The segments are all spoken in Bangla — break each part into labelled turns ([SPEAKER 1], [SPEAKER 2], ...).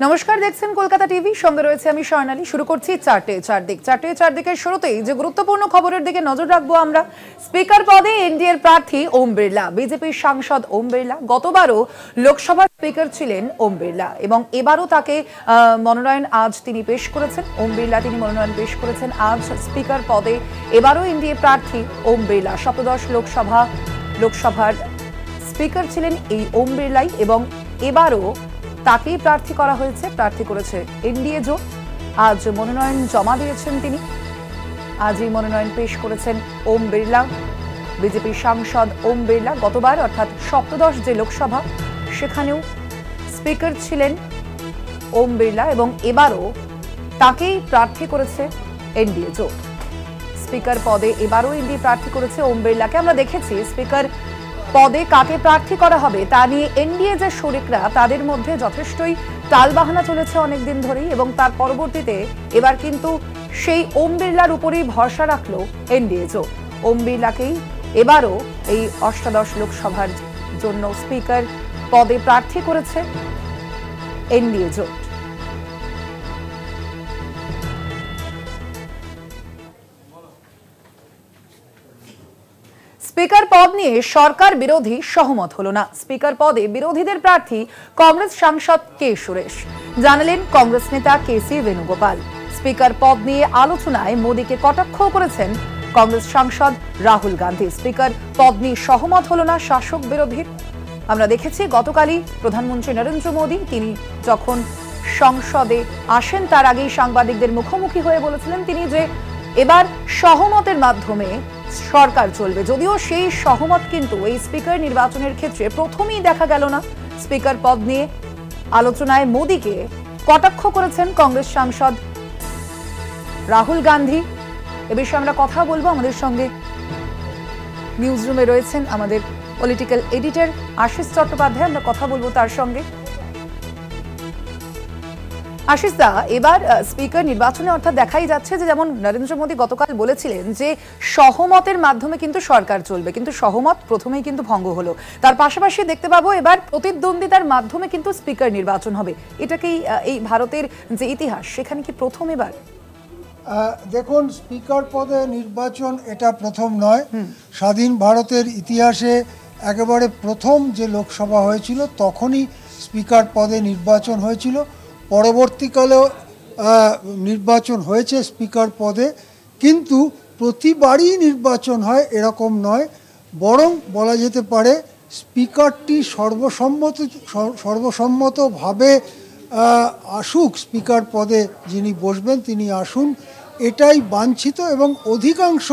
[SPEAKER 1] নমস্কার, দেখছেন কলকাতা টিভি, সঙ্গে রয়েছে আমি স্বর্ণালী। শুরু করছি চারদিকের শুরুতেই যে গুরুত্বপূর্ণ খবরের দিকে নজর রাখবো আমরা। স্পিকার পদে এনডিএর প্রার্থী ওম বিড়লা। বিজেপির সাংসদ ওম বিড়লা গতবারও লোকসভার স্পিকার ছিলেন ওম বিড়লা এবং এবারও তাকে মনোনয়ন আজ তিনি পেশ করেছেন। ওম বিড়লা তিনি মনোনয়ন পেশ করেছেন আজ স্পিকার পদে। এবারও এনডিএ প্রার্থী ওম বিড়লা। সপ্তদশ লোকসভার স্পিকার ছিলেন এই ওম বিড়লাই এবং এবারও তাকেই প্রার্থী করেছে এনডিএ জোট। আজ মনোনয়ন জমা দিয়েছেন তিনি। আজই মনোনয়ন পেশ করেছেন ওম বিড়লা। বিজেপির সাংসদ ওম বিড়লা গতবার অর্থাৎ সপ্তদশ যে লোকসভা সেখানেও স্পিকার ছিলেন ওম বিড়লা এবং এবারও তাকেই প্রার্থী করেছে এনডিএ জোট। স্পিকার পদে এবারও এনডিএ প্রার্থী করেছে ওম বিড়লাকে। আমরা দেখেছি স্পিকার পদে কাকে প্রার্থী করা হবে তা নিয়ে এনডিএ যে শরিকরা তাদের মধ্যে যথেষ্টই টালবাহানা চলেছে অনেকদিন ধরেই এবং তার পরবর্তীতে এবার কিন্তু সেই ওম বিড়লার উপরেই ভরসা রাখলো এনডিএ জোট। ওম বিড়লাকেই এবারও এই অষ্টাদশ লোকসভার জন্য স্পিকার পদে প্রার্থী করেছে এনডিএ জোট। স্পিকার পদ নিয়ে সরকার বিরোধী সহমত হলো না। স্পিকার পদে বিরোধীদের প্রার্থী কংগ্রেস সাংসদ কে সুরেশ। জানালেন কংগ্রেস নেতা কেসি বেণুগোপাল। স্পিকার পদ নিয়ে আলোচনায় মোদীকে কটাক্ষ করেছেন কংগ্রেস সাংসদ রাহুল গান্ধী। স্পিকার পদ নিয়ে সহমত হলো না শাসক বিরোধীর। আমরা দেখেছি গতকালই প্রধানমন্ত্রী নরেন্দ্র মোদী তিনি যখন সংসদে আসেন তার আগেই সাংবাদিকদের মুখোমুখি হয়ে বলেছিলেন তিনি যে এবার সহমতের মাধ্যমে সরকার চলবে। যদিও সেই সহমত কিন্তু এই স্পিকার নির্বাচনের ক্ষেত্রে প্রথমেই দেখা গেল না। স্পিকার পদ নিয়ে আলোচনায় মোদীকে কটাক্ষ করেছেন কংগ্রেস সাংসদ রাহুল গান্ধী। এ বিষয়ে আমরা কথা বলবো। আমাদের সঙ্গে নিউজ রুমে রয়েছেন আমাদের পলিটিক্যাল এডিটর আশিস চট্টোপাধ্যায়। আমরা কথা বলবো তার সঙ্গে। আশিস দা, এবার স্পিকার নির্বাচনে অর্থাৎ দেখাই যাচ্ছে যে যেমন নরেন্দ্র মোদী গতকাল বলেছিলেন যে সহমতের মাধ্যমে কিন্তু সরকার চলবে, কিন্তু সহমত প্রথমেই কিন্তু ভঙ্গ হলো। তার পাশাপাশি দেখতে পাবো এবার প্রতিদ্বন্দ্বিতার মাধ্যমে কিন্তু স্পিকার নির্বাচন হবে। এটাকেই এই ভারতের যে ইতিহাস সেখানে কি প্রথম এবার?
[SPEAKER 2] দেখুন, স্পিকার পদে নির্বাচন এটা প্রথম নয়। স্বাধীন ভারতের ইতিহাসে একেবারে প্রথম যে লোকসভা হয়েছিল তখনই স্পিকার পদে নির্বাচন হয়েছিল। পরবর্তীকালেও নির্বাচন হয়েছে স্পিকার পদে, কিন্তু প্রতিবারই নির্বাচন হয় এরকম নয়। বরং বলা যেতে পারে স্পিকারটি সর্বসম্মতভাবে আসুক, স্পিকার পদে যিনি বসবেন তিনি আসুন, এটাই বাঞ্ছিত এবং অধিকাংশ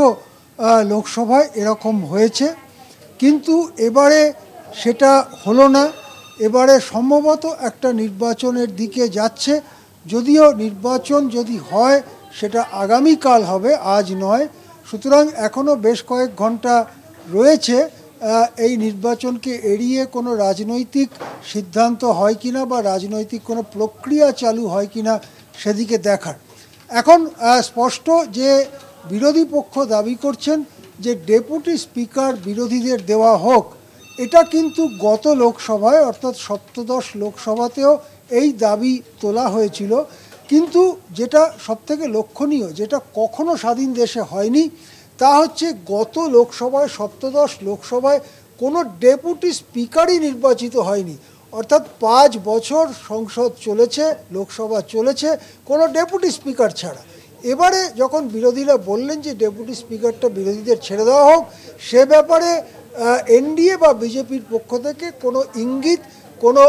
[SPEAKER 2] লোকসভায় এরকম হয়েছে। কিন্তু এবারে সেটা হলো না। এবারে সম্ভবত একটা নির্বাচনের দিকে যাচ্ছে, যদিও নির্বাচন যদি হয় সেটা আগামীকাল হবে, আজ নয়। সুতরাং এখনও বেশ কয়েক ঘন্টা রয়েছে এই নির্বাচনকে এড়িয়ে কোনো রাজনৈতিক সিদ্ধান্ত হয় কিনা বা রাজনৈতিক কোনো প্রক্রিয়া চালু হয় কিনা সেদিকে দেখার। এখন স্পষ্ট যে বিরোধী পক্ষ দাবি করছেন যে ডেপুটি স্পিকার বিরোধীদের দেওয়া হোক। এটা কিন্তু গত লোকসভায় অর্থাৎ সপ্তদশ লোকসভাতেও এই দাবি তোলা হয়েছিল। কিন্তু যেটা সবথেকে লক্ষণীয়, যেটা কখনো স্বাধীন দেশে হয়নি, তা হচ্ছে গত লোকসভায় সপ্তদশ লোকসভায় কোনো ডেপুটি স্পিকারই নির্বাচিত হয়নি। অর্থাৎ 5 বছর সংসদ চলেছে, লোকসভা চলেছে কোনো ডেপুটি স্পিকার ছাড়া। এবারে যখন বিরোধীরা বললেন যে ডেপুটি স্পিকারটা বিরোধীদের ছেড়ে দেওয়া হোক, সে ব্যাপারে এনডিএ বা বিজেপির পক্ষ থেকে কোনো ইঙ্গিত, কোনো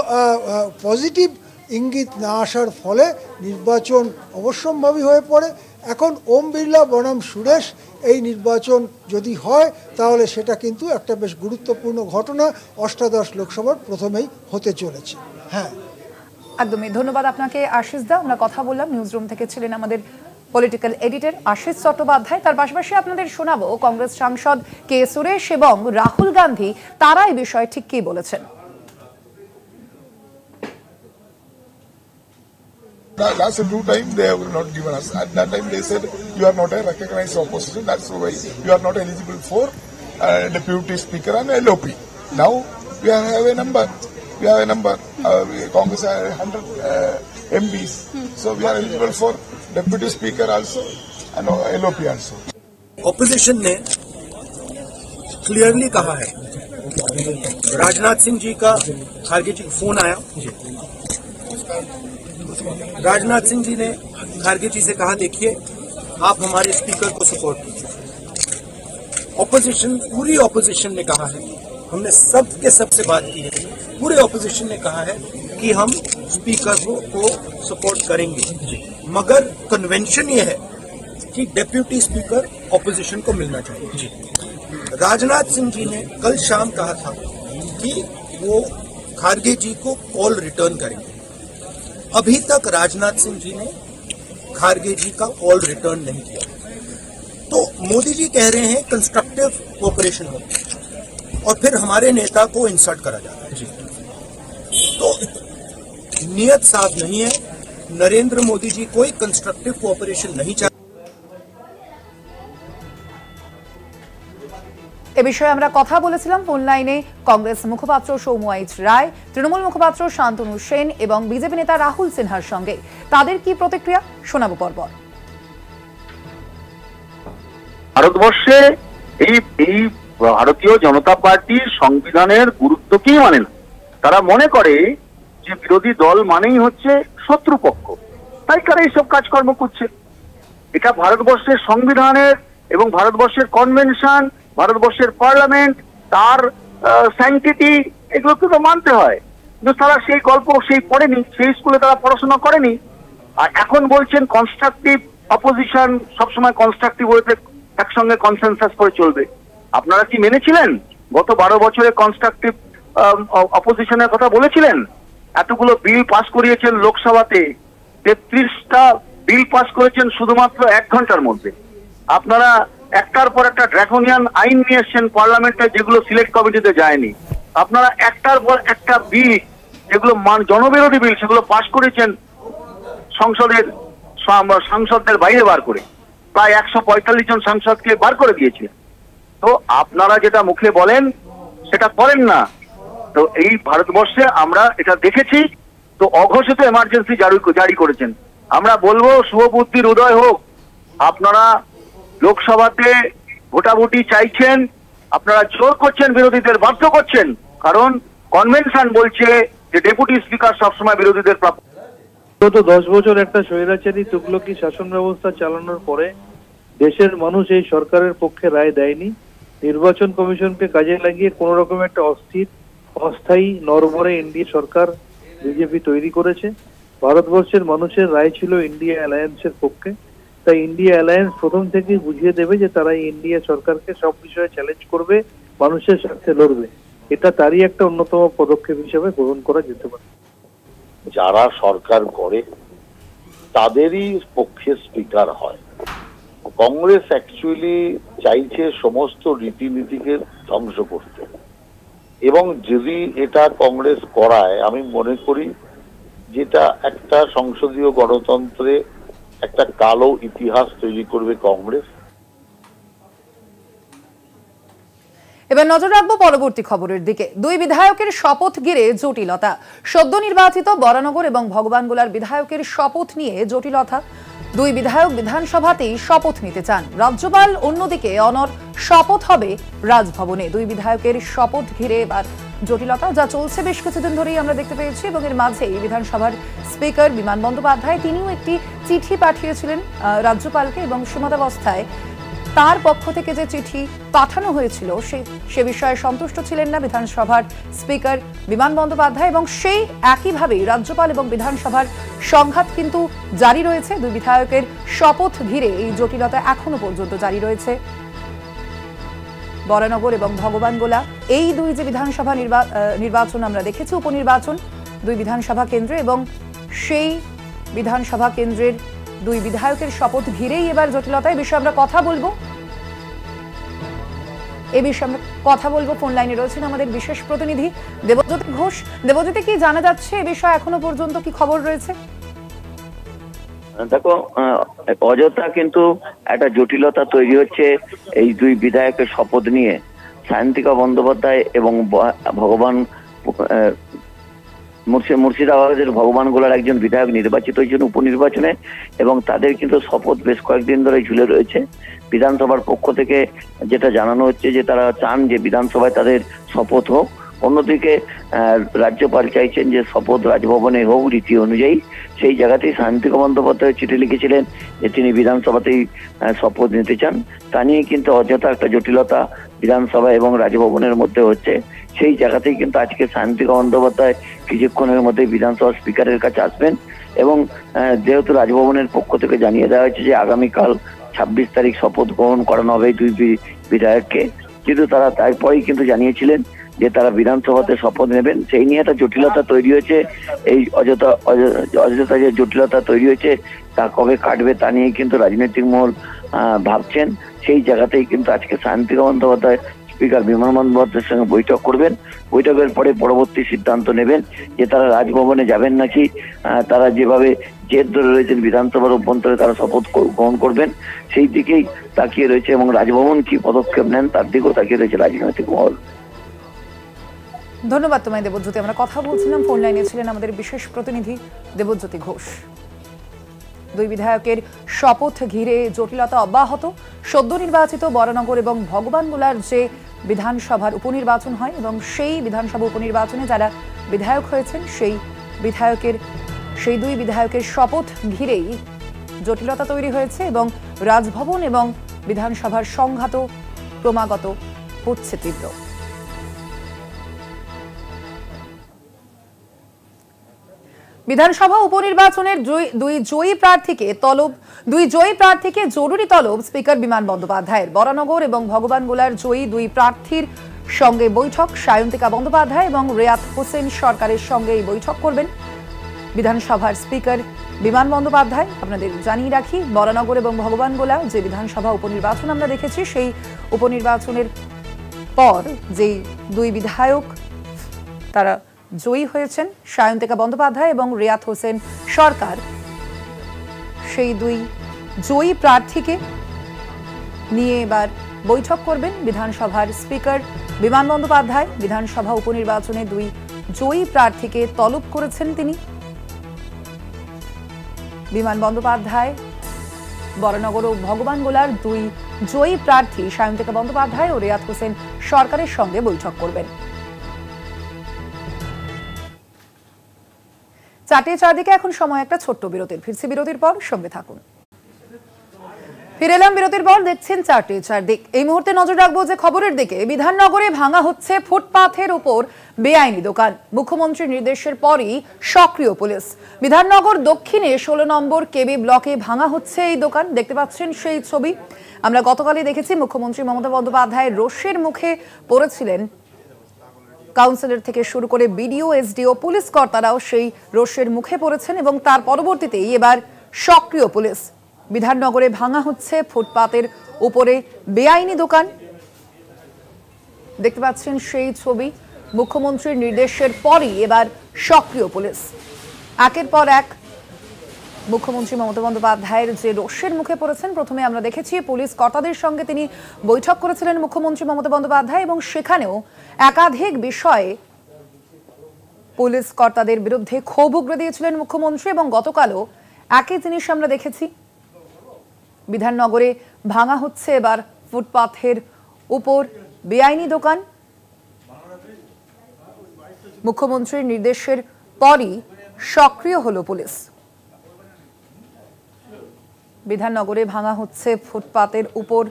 [SPEAKER 2] পজিটিভ ইঙ্গিত না আসার ফলে নির্বাচন অবশ্যম্ভাবী হয়ে পড়ে। এখন ওম বিড়লা বনাম সুরেশ এই নির্বাচন যদি হয় তাহলে সেটা কিন্তু একটা বেশ গুরুত্বপূর্ণ ঘটনা অষ্টাদশ লোকসভার প্রথমেই হতে চলেছে। হ্যাঁ,
[SPEAKER 1] একদমই ধন্যবাদ আপনাকে আশিস দা। আমরা কথা বললাম, নিউজ রুম থেকে ছিলেন আমাদের পলিটিক্যাল এডিটর আশিস চট্টোপাধ্যায়। তার পাশাপাশি আপনাদের শোনাবো কংগ্রেস সাংসদ কে সুরেশ এবং রাহুল গান্ধী তারা এই বিষয়ে ঠিক কি বলেছেন।
[SPEAKER 3] Last two times they have not given us. At that time they said you are not a recognized opposition. That's why you are not eligible for deputy speaker and LOP. Now we have a number. We have a number. Congress has 100 MPs. So we are eligible for Deputy Speaker also and LOP also.
[SPEAKER 4] Opposition ने क्लियरली कहा है, राजनाथ सिंह जी का खारगे जी को फोन आया, राजनाथ सिंह जी ने खारगे जी से कहा देखिए आप हमारे स्पीकर को सपोर्ट कीजिए। ऑपोजिशन, पूरी ऑपोजिशन ने कहा है, हमने सबके सबसे बात की है, पूरे ऑपोजिशन ने कहा है कि हम स्पीकर को सपोर्ट करेंगे, मगर कन्वेंशन ये है कि डेप्यूटी स्पीकर ऑपोजिशन को मिलना चाहिए। राजनाथ सिंह जी ने कल शाम कहा था कि वो खारगे जी को कॉल रिटर्न करेंगे। अभी तक राजनाथ सिंह जी ने खारगे जी का कॉल रिटर्न नहीं किया। तो मोदी जी कह रहे हैं कंस्ट्रक्टिव कोऑपरेशन हो, और फिर हमारे नेता को इंसल्ट करा जाता है। तो नियत साफ नहीं है, नरेंद्र मोदी जी कोई कंस्ट्रक्टिव कोऑपरेशन नहीं चाहते।
[SPEAKER 1] এ বিষয়ে আমরা কথা বলেছিলাম ফোন লাইনে কংগ্রেস মুখপাত্র সৌম্য রায়, তৃণমূল মুখপাত্র শান্তনু সেন এবং বিজেপি নেতা রাহুল সিনহার সঙ্গে। তাদের কি প্রতিক্রিয়া শোনাবো পরপর।
[SPEAKER 5] ভারতবর্ষে এই ভারতীয় জনতা পার্টি সংবিধানের গুরুত্বকেই মানে না। তারা মনে করে যে বিরোধী দল মানেই হচ্ছে শত্রুপক্ষ, তাই তারা এইসব কাজকর্ম করছে। এটা ভারতবর্ষের সংবিধানের এবং ভারতবর্ষের কনভেনশন, ভারতবর্ষের পার্লামেন্ট, তার স্যাংটিটি, এগুলোকে তো মানতে হয়। কিন্তু তারা সেই গল্প সেই পড়েনি, সেই স্কুলে তারা পড়াশোনা করেনি। আর এখন বলছেন কনস্ট্রাকটিভ অপোজিশন, সবসময় কনস্ট্রাকটিভ ওয়েতে একসঙ্গে কনসেনসাস করে চলবে। আপনারা কি মেনেছিলেন গত 12 বছরে কনস্ট্রাকটিভ অপোজিশনের কথা বলেছিলেন? এতগুলো বিল পাস করিয়েছেন লোকসভাতে, 33টা বিল পাস করেছেন শুধুমাত্র 1 ঘন্টার মধ্যে। আপনারা একটার পর একটা ড্রাকোনিয়ান আইন নিয়ে এসছেন পার্লামেন্টে, যেগুলো সিলেক্ট কমিটিতে যায়নি। আপনারা একটার পর একটা বিল, যেগুলো জনবিরোধী বিল, সেগুলো পাস করেছেন সাংসদদের বাইরে বার করে, প্রায় 145 জন সাংসদকে বার করে দিয়েছিলেন। তো আপনারা যেটা মুখে বলেন সেটা করেন না। তো এই ভারতবর্ষে আমরা এটা দেখেছি। তো অঘোষিত এমার্জেন্সি জারি করেছেন। আমরা বলবো শুভবুদ্ধির উদয় হোক। আপনারা লোকসভাতে ভোটাভুটি চাইছেন, আপনারা জোর করছেন, বিরোধীদের বাধ্য করছেন, কারণ কনভেনশন বলছে যে ডেপুটি স্পিকার সবসময় বিরোধীদের প্রাপ্য।
[SPEAKER 6] গত 10 বছর একটা স্বৈরাচারী তুগলকি শাসন ব্যবস্থা চালানোর পরে দেশের মানুষ এই সরকারের পক্ষে রায় দেয়নি। নির্বাচন কমিশনকে কাজে লাগিয়ে কোন রকম একটা অস্থায়ী নরবরে এনডিএ সরকার বিজেপি তৈরি করেছে। ভারতবর্ষের মানুষের রায় ছিল ইন্ডিয়া অ্যালায়েন্সের পক্ষে। তাই ইন্ডিয়া অ্যালায়েন্স প্রথম থেকেই বুঝিয়ে দেবে যে তারা এই ইন্ডিয়া সরকারকে সব বিষয়ে চ্যালেঞ্জ করবে, মানুষের স্বার্থে লড়বে। এটা তারই একটা অন্যতম পদক্ষেপ হিসেবে গ্রহণ করা যেতে পারে।
[SPEAKER 5] যারা সরকার করে তাদেরই পক্ষে স্পিকার হয়। কংগ্রেস অ্যাকচুয়ালি চাইছে সমস্ত রীতিনীতিকে ধ্বংস করতে, এবং যদি এটা কংগ্রেস করায়, আমি মনে করি যেটা একটা সংসদীয় গণতন্ত্রে একটা কালো ইতিহাস তৈরি করবে কংগ্রেস।
[SPEAKER 1] এবার নজর রাখবো পরবর্তী খবরের দিকে। 2 বিধায়কের শপথ ঘিরে জটিলতা। সদ্য নির্বাচিত বরানগর এবং ভগবানগোলার বিধায়কের শপথ নিয়ে জটিলতা। 2 বিধায়ক বিধানসভাতেই শপথ নিতে চান। রাজ্যপাল অন্যদিকে অনর শপথ হবে রাজভবনে। 2 বিধায়কের শপথ ঘিরে এবার জটিলতা যা চলছে বেশ কিছুদিন ধরেই আমরা দেখতে পেয়েছি, এবং এর মাঝেই বিধানসভার স্পিকার বিমান বন্দ্যোপাধ্যায় তিনিও একটি চিঠি পাঠিয়েছিলেন রাজ্যপালকে, এবং সীমাবস্থায় তার পক্ষ থেকে যে চিঠি পাঠানো হয়েছিল সে বিষয়ে সন্তুষ্ট ছিলেন না বিধানসভার স্পিকার বিমান বন্দ্যোপাধ্যায়, এবং সেই একইভাবেই রাজ্যপাল এবং বিধানসভার সংঘাত কিন্তু জারি রয়েছে। 2 বিধায়কের শপথ ঘিরে এই জটিলতা এখনো পর্যন্ত জারি রয়েছে। বরানগর এবং ভগবানগোলা এই 2 যে বিধানসভা নির্বাচন আমরা দেখেছি, উপনির্বাচন 2 বিধানসভা কেন্দ্রে, এবং সেই বিধানসভা কেন্দ্রের 2 বিধায়কের শপথ ঘিরেই এবার জটিলতা। এই বিষয়ে আমরা কথা বলবো। ফোন লাইনে রয়েছেন আমাদের বিশেষ প্রতিনিধি দেবজ্যোতি ঘোষ। দেবজ্যোতি, কি জানা যাচ্ছে এ বিষয়ে এখনো পর্যন্ত কি খবর রয়েছে?
[SPEAKER 7] দেখো, অযথা কিন্তু একটা জটিলতা তৈরি হচ্ছে এই 2 বিধায়কের শপথ নিয়ে। সায়ন্তিকা বন্দ্যোপাধ্যায় এবং ভগবান মুর্শিদাবাদের ভগবানগোলার একজন বিধায়ক নির্বাচিত হয়েছেন উপনির্বাচনে, এবং তাদের কিন্তু শপথ বেশ কয়েকদিন ধরে ঝুলে রয়েছে। বিধানসভার পক্ষ থেকে যেটা জানানো হচ্ছে যে তারা চান যে বিধানসভায় তাদের শপথ হোক। অন্যদিকে রাজ্যপাল চাইছেন যে শপথ রাজভবনে হোক রীতি অনুযায়ী। সেই জায়গাতেই সায়ন্তিকা বন্দ্যোপাধ্যায় চিঠি লিখেছিলেন যে তিনি বিধানসভাতেই শপথ নিতে চান। তা নিয়ে কিন্তু অযথা একটা জটিলতা বিধানসভা এবং রাজভবনের মধ্যে হচ্ছে। সেই জায়গাতেই কিন্তু আজকে সায়ন্তিকা বন্দ্যোপাধ্যায় কিছুক্ষণের মধ্যে বিধানসভা স্পিকারের কাছে আসবেন, এবং যেহেতু রাজভবনের পক্ষ থেকে জানিয়ে দেওয়া হয়েছে যে আগামীকাল 26 তারিখ শপথ গ্রহণ করানো হবে দুই বিধায়ককে, কিন্তু তারা তারপরেই কিন্তু জানিয়েছিলেন যে তারা বিধানসভাতে শপথ নেবেন। সেই নিয়ে একটা জটিলতা তৈরি হয়েছে। এই অযথা যে জটিলতা তৈরি হয়েছে তা কবে কাটবে তা নিয়ে কিন্তু রাজনৈতিক মহল ভাবছেন। সেই জায়গাতেই কিন্তু আজকে সায়ন্তিকা বন্দ্যোপাধ্যায় স্পিকার বিমান বন্দ্যোপাধ্যায়ের সঙ্গে বৈঠক করবেন। বৈঠকের পরে পরবর্তী সিদ্ধান্ত নেবেন যে তারা রাজভবনে যাবেন নাকি তারা যেভাবে জেদ ধরে রয়েছেন বিধানসভার অভ্যন্তরে তারা শপথ গ্রহণ করবেন, সেই দিকেই তাকিয়ে রয়েছে, এবং রাজভবন কি পদক্ষেপ নেন তার দিকেও তাকিয়ে রয়েছে রাজনৈতিক মহল।
[SPEAKER 1] ধন্যবাদ তোমায় দেবজ্যোতি। আমরা কথা বলছিলাম, ফোন লাইনে ছিলেন আমাদের বিশেষ প্রতিনিধি দেবজ্যোতি ঘোষ। দুই বিধায়কের শপথ ঘিরে জটিলতা অব্যাহত। সদ্য নির্বাচিত বরানগর এবং ভগবানগোলার যে বিধানসভার উপনির্বাচন হয় এবং সেই বিধানসভা উপনির্বাচনে যারা বিধায়ক হয়েছেন সেই দুই বিধায়কের শপথ ঘিরেই জটিলতা তৈরি হয়েছে, এবং রাজভবন এবং বিধানসভার সংঘাত ক্রমাগত হচ্ছে তীব্র। বিধানসভা উপনির্বাচনের দুই জয়ী প্রার্থীকে জরুরি তলব স্পিকার বিমান বন্দ্যোপাধ্যায়ের। বরানগর এবং ভগবানগোলার জয়ী দুই প্রার্থীর সঙ্গে বৈঠক। সায়ন্তিকা বন্দ্যোপাধ্যায় এবং রেয়াত হোসেন সরকারের সঙ্গে এই বৈঠক করবেন বিধানসভার স্পিকার বিমান বন্দ্যোপাধ্যায়। আপনাদের জানিয়ে রাখি, বরানগর এবং ভগবানগোলা যে বিধানসভা উপনির্বাচন আমরা দেখেছি, সেই উপনির্বাচনের পর যেই দুই বিধায়ক তারা জয়ী হয়েছেন, সায়ন্তিকা বন্দ্যোপাধ্যায় এবং রেয়াত হোসেন সরকার, সেই দুই জয়ী প্রার্থীকে নিয়ে এবার বৈঠক করবেন বিধানসভার স্পিকার বিমান বন্দ্যোপাধ্যায়। বিধানসভা উপনির্বাচনে দুই জয়ী প্রার্থীকে তলব করেছেন তিনি। বিমান বন্দ্যোপাধ্যায় বরানগর ও ভগবানগোলার দুই জয়ী প্রার্থী সায়ন্তিকা বন্দ্যোপাধ্যায় ও রেয়াত হোসেন সরকারের সঙ্গে বৈঠক করবেন। চারদিকে এখন সময় একটা ছোট্ট বিরতির। ফিরছি বিরতির পর, সঙ্গে থাকুন। ফিরে এলাম বিরতির পর, দেখছেন চারদিক। এই মুহূর্তে নজর রাখবো যে খবরের দিকে। বিধাননগরে ভাঙা হচ্ছে ফুটপাথের উপর বেআইনি দোকান। মুখ্যমন্ত্রীর নির্দেশের পরই সক্রিয় পুলিশ। বিধাননগর দক্ষিণে 16 নম্বর কেবি ব্লকে ভাঙা হচ্ছে এই দোকান। দেখতে পাচ্ছেন সেই ছবি। আমরা গতকালই দেখেছি মুখ্যমন্ত্রী মমতা বন্দ্যোপাধ্যায় রোষের মুখে পড়েছিলেন। কাউন্সিলর থেকে শুরু করে বিডিও, এসডিও, পুলিশ কর্তারাও সেই রোষের মুখে পড়েছেন, এবং তার পরবর্তীতেই এবার সক্রিয় পুলিশ। বিধাননগরে ভাঙা হচ্ছে ফুটপাতের উপরে বেআইনি দোকান। দেখতে পাচ্ছেন সেই ছবি। মুখ্যমন্ত্রীর নির্দেশের পরই এবার সক্রিয় পুলিশ। একের পর এক মুখ্যমন্ত্রী মমতা বন্দ্যোপাধ্যায়ের যে রোষের মুখে পড়েছেন। প্রথমে আমরা দেখেছি পুলিশ কর্তাদের সঙ্গে তিনি বৈঠক করেছিলেন মুখ্যমন্ত্রী মমতা বন্দ্যোপাধ্যায়, এবং সেখানেও একাধিক বিষয়ে পুলিশ কর্তাদের বিরুদ্ধে ক্ষোভ উগরে দিয়েছিলেন মুখ্যমন্ত্রী। এবং গতকালও একই জিনিস আমরা দেখেছি। বিধাননগরে ভাঙা হচ্ছে এবার ফুটপাথের উপর বেআইনি দোকান। মুখ্যমন্ত্রীর নির্দেশের পরই সক্রিয় হলো পুলিশ। বিধাননগরে ভাঙা হচ্ছে ফুটপাতের উপর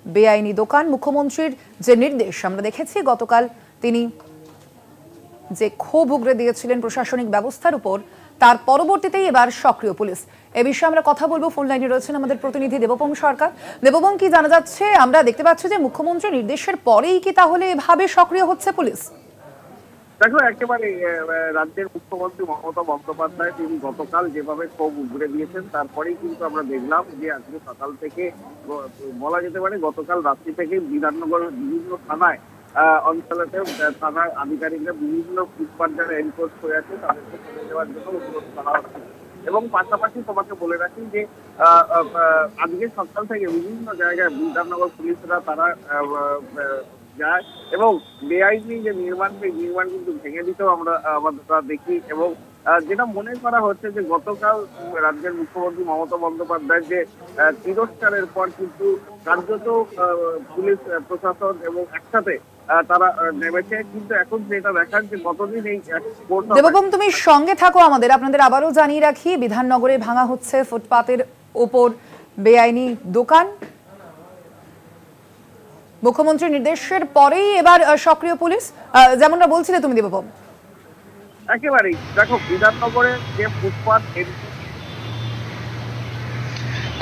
[SPEAKER 1] বেআইনি দোকান। মুখ্যমন্ত্রীর যে নির্দেশ আমরা দেখেছি, গতকাল তিনি যে ক্ষোভ উগরে দিয়েছিলেন প্রশাসনিক ব্যবস্থার উপর, তার পরবর্তীতেই এবার সক্রিয় পুলিশ। এ বিষয়ে আমরা কথা বলবো। ফোন লাইনে রয়েছেন আমাদের প্রতিনিধি দেবপম সরকার। দেবপম, কি জানা যাচ্ছে? আমরা দেখতে পাচ্ছি যে মুখ্যমন্ত্রীর নির্দেশের পরেই কি তাহলে এভাবে সক্রিয় হচ্ছে পুলিশ?
[SPEAKER 8] দেখো, একেবারে রাজ্যের মুখ্যমন্ত্রী মমতা বন্দ্যোপাধ্যায় তিনি গতকাল যেভাবে ক্ষোভ উগরে দিয়েছেন, তারপরেই কিন্তু আমরা দেখলাম যে আজকে সকাল থেকে বলা যেতে পারে গতকাল রাত্রি থেকে বিধাননগরের বিভিন্ন থানায় অঞ্চলেতে থানার আধিকারিকরা বিভিন্ন ফুটপাত যারা এনফোর্স হয়ে আছে তাদেরকে চলে যাওয়ার জন্য অনুরোধ করা হচ্ছে। এবং পাশাপাশি তোমাকে বলে রাখি যে আজকে সকাল থেকে বিভিন্ন জায়গায় বিধাননগর পুলিশরা তারা যায় এবং বেআইনি যে নির্মাণ সেই নির্মাণ কিন্তু ভেঙে দিতেও আমরা দেখি। এবং যেটা মনে করা হচ্ছে যে গতকাল রাজ্যের মুখ্যমন্ত্রী মমতা বন্দ্যোপাধ্যায়ের যে তিরস্কারের পর কিন্তু কার্যত পুলিশ প্রশাসন এবং একসাথে তারা নেমেছে। কিন্তু এখন যেটা দেখান যে কতদিন এই
[SPEAKER 1] দেবভূম তুমি সঙ্গে থাকো আমাদের। আপনাদের আবারও জানিয়ে রাখি, বিধাননগরে ভাঙা হচ্ছে ফুটপাতের ওপর বেআইনি দোকান। মুখ্যমন্ত্রীর নির্দেশের পরেই এবার সক্রিয় পুলিশ, যেমনটা বলছিলে তুমি দেবভূম।
[SPEAKER 8] একেবারেই দেখো, বিধাননগরে যে ফুটপাত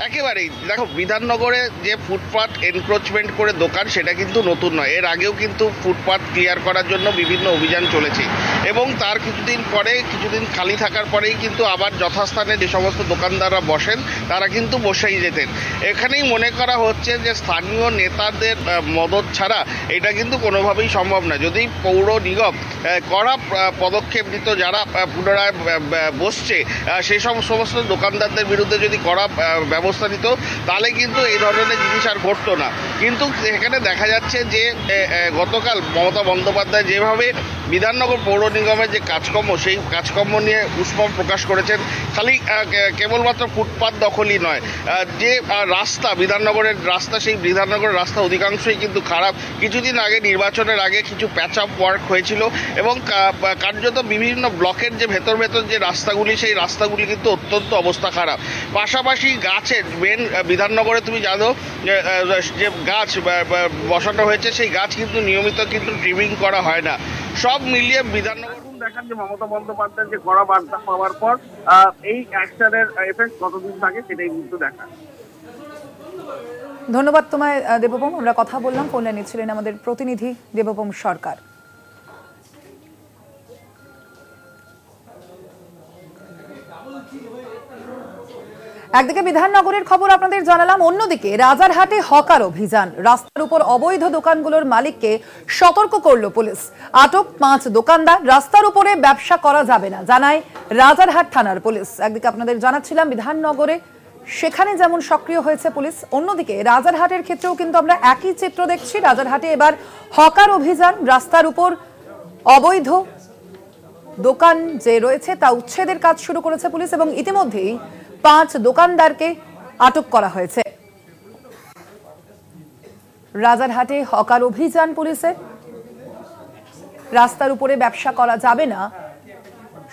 [SPEAKER 9] একেবারেই দেখো, বিধাননগরে যে ফুটপাথ এনক্রোচমেন্ট করে দোকান সেটা কিন্তু নতুন নয়। এর আগেও কিন্তু ফুটপাথ ক্লিয়ার করার জন্য বিভিন্ন অভিযান চলেছে এবং তার কিছুদিন খালি থাকার পরেই কিন্তু আবার যথাস্থানে যে সমস্ত দোকানদাররা বসেন তারা কিন্তু বসেই যেতেন। এখানেই মনে করা হচ্ছে যে স্থানীয় নেতাদের মদত ছাড়া এটা কিন্তু কোনোভাবেই সম্ভব না। যদি পৌর নিগম কড়া পদক্ষেপ নিত, যারা পুনরায় বসছে সেই সমস্ত দোকানদারদের বিরুদ্ধে যদি কড়া ব্যবস্থা নিত, তাহলে কিন্তু এই ধরনের জিনিস আর ঘটতো না। কিন্তু এখানে দেখা যাচ্ছে যে গতকাল মমতা বন্দ্যোপাধ্যায় যেভাবে বিধাননগর পৌর নিগমের যে কাজকর্ম সেই কাজকর্ম নিয়ে উষ্মা প্রকাশ করেছেন, খালি কেবলমাত্র ফুটপাত দখলই নয়, যে রাস্তা বিধাননগরের রাস্তা, সেই বিধাননগরের রাস্তা অধিকাংশই কিন্তু খারাপ। কিছুদিন আগে নির্বাচনের আগে কিছু প্যাচ আপ ওয়ার্ক হয়েছিল এবং কার্যত বিভিন্ন ব্লকের যে ভেতর যে রাস্তাগুলি, সেই রাস্তাগুলি কিন্তু অত্যন্ত অবস্থা খারাপ। পাশাপাশি গাছের বিধাননগরে তুমি জানো যে গাছ বসানো হয়েছে, সেই গাছ কিন্তু নিয়মিত কিন্তু ট্রিমিং করা হয় না। সব মিলিয়ে বিধাননগর
[SPEAKER 8] দেখান যে মমতা বন্দ্যোপাধ্যায়ের যে কড়া বার্তা পাওয়ার পর এই অ্যাকশনের এফেক্ট কতদিন থাকে সেটাই কিন্তু দেখা।
[SPEAKER 1] ধন্যবাদ তোমায় দেবভূম। আমরা কথা বললাম, ফোন লাইনে ছিলেন আমাদের প্রতিনিধি দেবভূম সরকার। একদিকে বিধাননগরের খবর আপনাদের জানালাম, অন্যদিকে রাজারহাটে হকার অভিযান। রাস্তার উপর অবৈধ দোকানগুলোর মালিককে সতর্ক করলো পুলিশ। আটক 5 দোকানদার। রাস্তার উপরে ব্যবসা করা যাবে না জানায় রাজারহাট থানার পুলিশ। একদিকে আপনাদের জানাচ্ছিলাম বিধাননগরে সেখানে যেমন সক্রিয় হয়েছে পুলিশ, অন্যদিকে রাজারহাটের ক্ষেত্রেও কিন্তু আমরা একই চিত্র দেখছি। রাজারহাটে এবার হকার অভিযান। রাস্তার উপর অবৈধ দোকান যে রয়েছে তা উচ্ছেদের কাজ শুরু করেছে পুলিশ এবং ইতিমধ্যেই 5 দোকানদারকে আটক করা হয়েছে। রাজারহাটে হকার অভিযান পুলিশের। রাস্তার উপরে ব্যবসা করা যাবে না,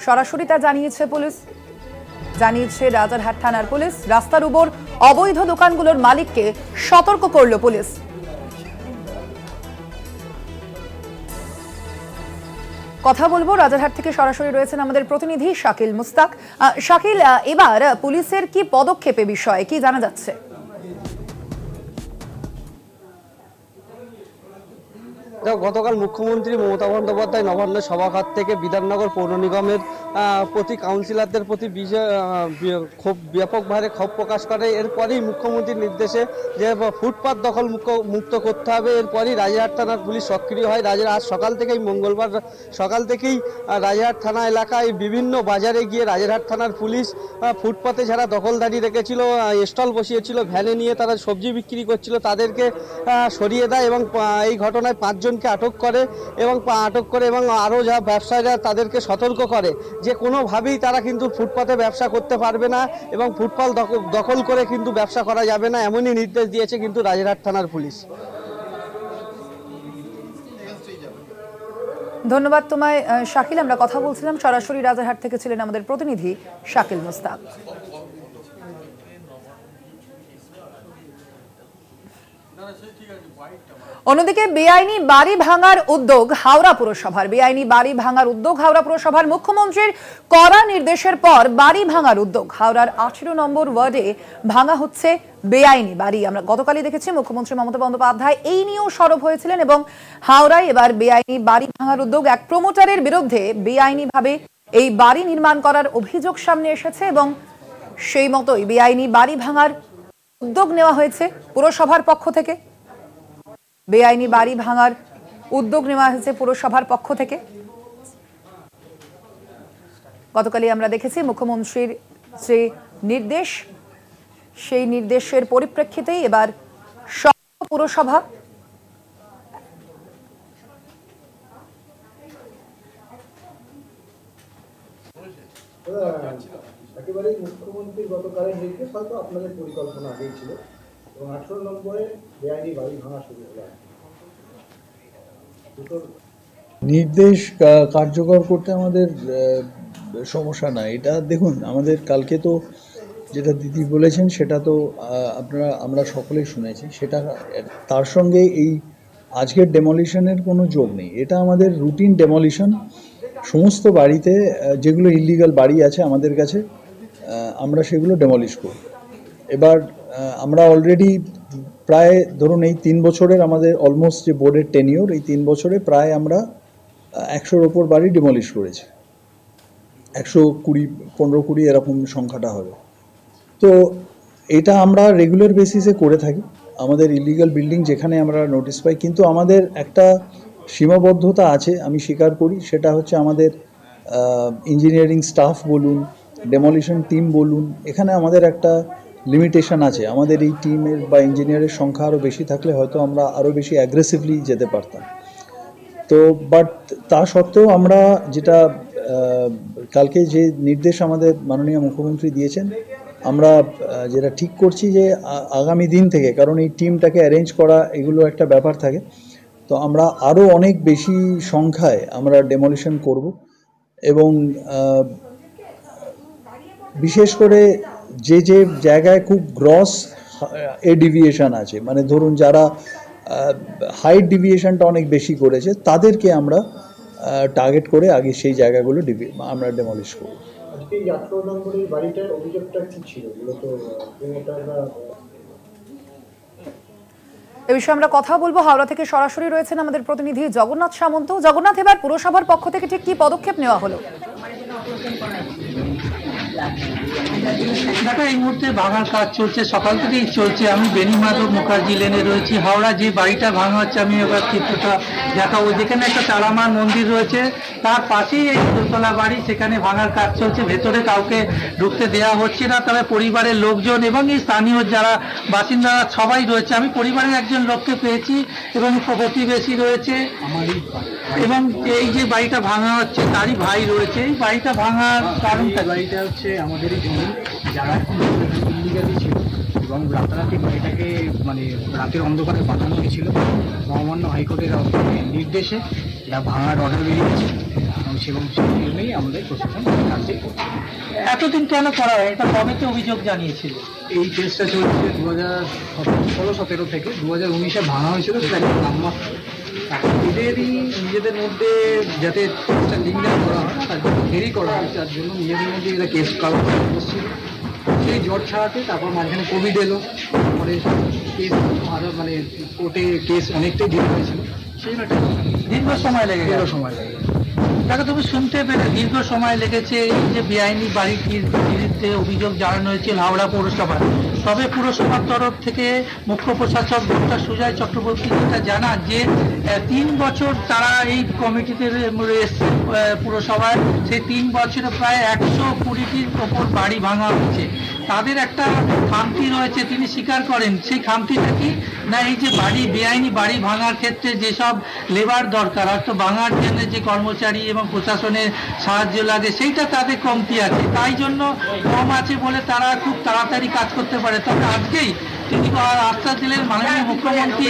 [SPEAKER 1] সরাসরি তা জানিয়েছে পুলিশ, জানিয়েছে রাজারহাট থানার পুলিশ। রাস্তার উপর অবৈধ দোকানগুলোর মালিককে সতর্ক করলো পুলিশ। কথা বলবো, রাজারহাট থেকে সরাসরি রয়েছেন আমাদের প্রতিনিধি শাকিল মুস্তাক। শাকিল, এবার পুলিশের কি পদক্ষেপে বিষয়ে কি জানা যাচ্ছে?
[SPEAKER 10] গতকাল মুখ্যমন্ত্রী মমতা বন্দ্যোপাধ্যায় নবান্ন সভাঘর থেকে বিধাননগর পৌর নিগমের প্রতি কাউন্সিলরদের প্রতি খুব ব্যাপকভাবে ক্ষোভ প্রকাশ করে। এরপরেই মুখ্যমন্ত্রীর নির্দেশে যে ফুটপাত দখল মুক্ত করতে হবে, এরপরই রাজারহাট থানার পুলিশ সক্রিয় হয়। আজ সকাল থেকেই মঙ্গলবার সকাল থেকেই রাজারহাট থানা এলাকায় বিভিন্ন বাজারে গিয়ে রাজারহাট থানার পুলিশ ফুটপাতে যারা দখলদারি রেখেছিল, স্টল বসিয়েছিল, ভ্যানে নিয়ে তারা সবজি বিক্রি করছিল, তাদেরকে সরিয়ে দেয় এবং এই ঘটনায় 5 জনকে আটক করে এবং আরও যা ব্যবসায়ীরা তাদেরকে সতর্ক করে যে কোনোভাবেই তারা কিন্তু ফুটপাতে ব্যবসা করতে পারবে না এবং ফুটপাত দখল করে কিন্তু ব্যবসা করা যাবে না, এমনই নির্দেশ দিয়েছে কিন্তু রাজারহাট থানার পুলিশ।
[SPEAKER 1] ধন্যবাদ তোমায় শাকিল। আমরা কথা বলছিলাম, সরাসরি রাজারহাট থেকে ছিলেন আমাদের প্রতিনিধি শাকিল মুস্তাক। অন্যদিকে বেআইনি বাড়ি ভাঙার উদ্যোগ হাওড়া পুরসভার। বেআইনি বাড়ি ভাঙার উদ্যোগ হাওড়া পুরসভার। মুখ্যমন্ত্রীর কড়া নির্দেশের পর বাড়ি ভাঙার উদ্যোগ। হাওড়ার 18 নম্বর ওয়ার্ডে ভাঙা হচ্ছে বেআইনি বাড়ি। আমরা গতকালই দেখেছি মুখ্যমন্ত্রী মমতা বন্দ্যোপাধ্যায় এই নিয়েও সরব হয়েছিলেন এবং হাওড়ায় এবার বেআইনি বাড়ি ভাঙার উদ্যোগ। এক প্রমোটারের বিরুদ্ধে বেআইনিভাবে এই বাড়ি নির্মাণ করার অভিযোগ সামনে এসেছে এবং সেই মতোই বেআইনি বাড়ি ভাঙার উদ্যোগ নেওয়া হয়েছে পুরসভার পক্ষ থেকে। বেআইনি বাড়ি ভাঙার উদ্যোগ নেওয়া হয়েছে পুরসভার পক্ষ থেকে। গতকালই আমরা দেখেছি মুখ্যমন্ত্রীর যে নির্দেশ, সেই নির্দেশের পরিপ্রেক্ষিতেই এবার পুরসভা
[SPEAKER 11] একেবারেই মুখ্যমন্ত্রীর গতকালের নির্দেশ হয়তো আপনাদের পরিকল্পনা আগেই ছিল এবং 18 নম্বরে বেআইনি বাড়ি ভাঙা শুরু হলো।
[SPEAKER 12] নির্দেশ কার্যকর করতে আমাদের সমস্যা নাই। এটা দেখুন, আমাদের কালকে তো যেটা দিদি বলেছেন সেটা তো আমরা সকলেই শুনেছি, সেটা তার সঙ্গে এই আজকের ডেমলিশনের কোনো যোগ নেই। এটা আমাদের রুটিন ডেমলিশন। সমস্ত বাড়িতে যেগুলো ইলিগাল বাড়ি আছে আমাদের কাছে, আমরা সেগুলো ডেমলিশ করি। এবার আমরা অলরেডি প্রায় ধরুন এই 3 বছরের আমাদের অলমোস্ট যে বোর্ডের টেনিওর, এই 3 বছরে প্রায় আমরা 100-র ওপর বাড়ি ডিমলিশ করেছি। 120, 15-20 এরকম সংখ্যাটা হবে। তো এটা আমরা রেগুলার বেসিসে করে থাকি। আমাদের ইলিগাল বিল্ডিং যেখানে আমরা নোটিশ পাই, কিন্তু আমাদের একটা সীমাবদ্ধতা আছে, আমি স্বীকার করি। সেটা হচ্ছে আমাদের ইঞ্জিনিয়ারিং স্টাফ বলুন, ডেমলিশন টিম বলুন, এখানে আমাদের একটা লিমিটেশন আছে। আমাদের এই টিমের বা ইঞ্জিনিয়ারের সংখ্যা আরও বেশি থাকলে হয়তো আমরা আরও বেশি অ্যাগ্রেসিভলি যেতে পারতাম। তো বাট তা সত্ত্বেও আমরা যেটা কালকে যে নির্দেশ আমাদের মাননীয় মুখ্যমন্ত্রী দিয়েছেন, আমরা যেটা ঠিক করছি যে আগামী দিন থেকে, কারণ এই টিমটাকে অ্যারেঞ্জ করা এগুলো একটা ব্যাপার থাকে, তো আমরা আরও অনেক বেশি সংখ্যায় আমরা ডেমলিশন করব। এবং বিশেষ করে যে যে জায়গায় খুব গ্রস ডেভিয়েশন আছে, মানে ধরুন যারা হাইট ডেভিয়েশনটা অনেক বেশি করেছে, তাদেরকে আমরা টার্গেট করে আগে সেই জায়গাগুলো আমরা ডেমলিশ করব।
[SPEAKER 11] আজকে এই 18 নম্বরের বাড়িটার অভিযোগটা কি ছিল?
[SPEAKER 1] এ বিষয়ে আমরা কথা বলবো। হাওড়া থেকে সরাসরি রয়েছেন আমাদের প্রতিনিধি জগন্নাথ সামন্ত। জগন্নাথ, এবার পুরসভার পক্ষ থেকে ঠিক কি পদক্ষেপ নেওয়া হলো?
[SPEAKER 13] দেখো, এই মুহূর্তে ভাঙার কাজ চলছে, সকাল থেকেই চলছে। আমি বেণীমাধব মুখার্জি লেনে রয়েছি। হাওড়া যে বাড়িটা ভাঙা হচ্ছে, আমি এবার চিত্রটা দেখাবো। যেখানে একটা তারামার মন্দির রয়েছে, তার পাশেই এই দোতলা বাড়ি, সেখানে ভাঙার কাজ চলছে। ভেতরে কাউকে ঢুকতে দেওয়া হচ্ছে না, তবে পরিবারের লোকজন এবং এই স্থানীয় যারা বাসিন্দারা সবাই রয়েছে। আমি পরিবারের একজন লোককে পেয়েছি এবং প্রতিবেশী রয়েছে, এবং এই যে বাড়িটা ভাঙা হচ্ছে তারই ভাই রয়েছে। এই বাড়িটা ভাঙার কারণটা, বাড়িটা হচ্ছে আমাদেরই জমি, যারা ইলিগালি ছিল এবং রাতারাতি বাড়িটাকে মানে রাতের অন্ধকারে পাঠানো হয়েছিল। মহামান্য হাইকোর্টের নির্দেশে যা ভাঙার অর্ডার বেরিয়েছে এবং সেই জন্যই আমাদের প্রশাসন কাজে করছে। এতদিন কেন করা হয়? এটা কবেতে অভিযোগ জানিয়েছিল? এই কেসটা চলছে 2016-17 থেকে 2019-এ ভাঙা হয়েছিল, সেটা নামমাত্র। এদেরই নিজেদের মধ্যে যাতে কেসটা লিঙ্ক করা হয় তার জন্য দেরি করা হয়, তার জন্য নিজেদের মধ্যে এরা কেস কারণ করছিল। সেই জট ছাড়াতে তারপর মাঝখানে কোভিড এলো, তারপরে কেস আরও মানে কোর্টে কেস অনেকটাই ডিলে হয়েছিল, সেই জন্য দীর্ঘ সময় লেগে তাকে তুমি শুনতে পেলে দীর্ঘ সময় লেগেছে। এই যে বেআইনি বাড়িটির বিরুদ্ধে অভিযোগ জানানো হয়েছিল হাওড়া পৌরসভায়, তবে পুরসভার তরফ থেকে মুখ্য প্রশাসক ডক্টর সুজয় চক্রবর্তী যেটা জানান যে 3 বছর তারা এই কমিটিতে এসছে পুরসভায়, সেই 3 বছরে প্রায় 120টির ওপর বাড়ি ভাঙা হচ্ছে। তাদের একটা খামতি রয়েছে, তিনি স্বীকার করেন। সেই খামতিটা কি না, এই যে বেআইনি বাড়ি ভাঙার ক্ষেত্রে যেসব লেবার দরকার, অর্থাৎ ভাঙার জন্য যে কর্মচারী এবং প্রশাসনের সাহায্য লাগে, সেইটা তাদের কমতি আছে। তাই জন্য কম আছে বলে তারা খুব তাড়াতাড়ি কাজ করতে পারে। তবে আজকেই তিনি আশ্বাস দিলেন, মাননীয় মুখ্যমন্ত্রী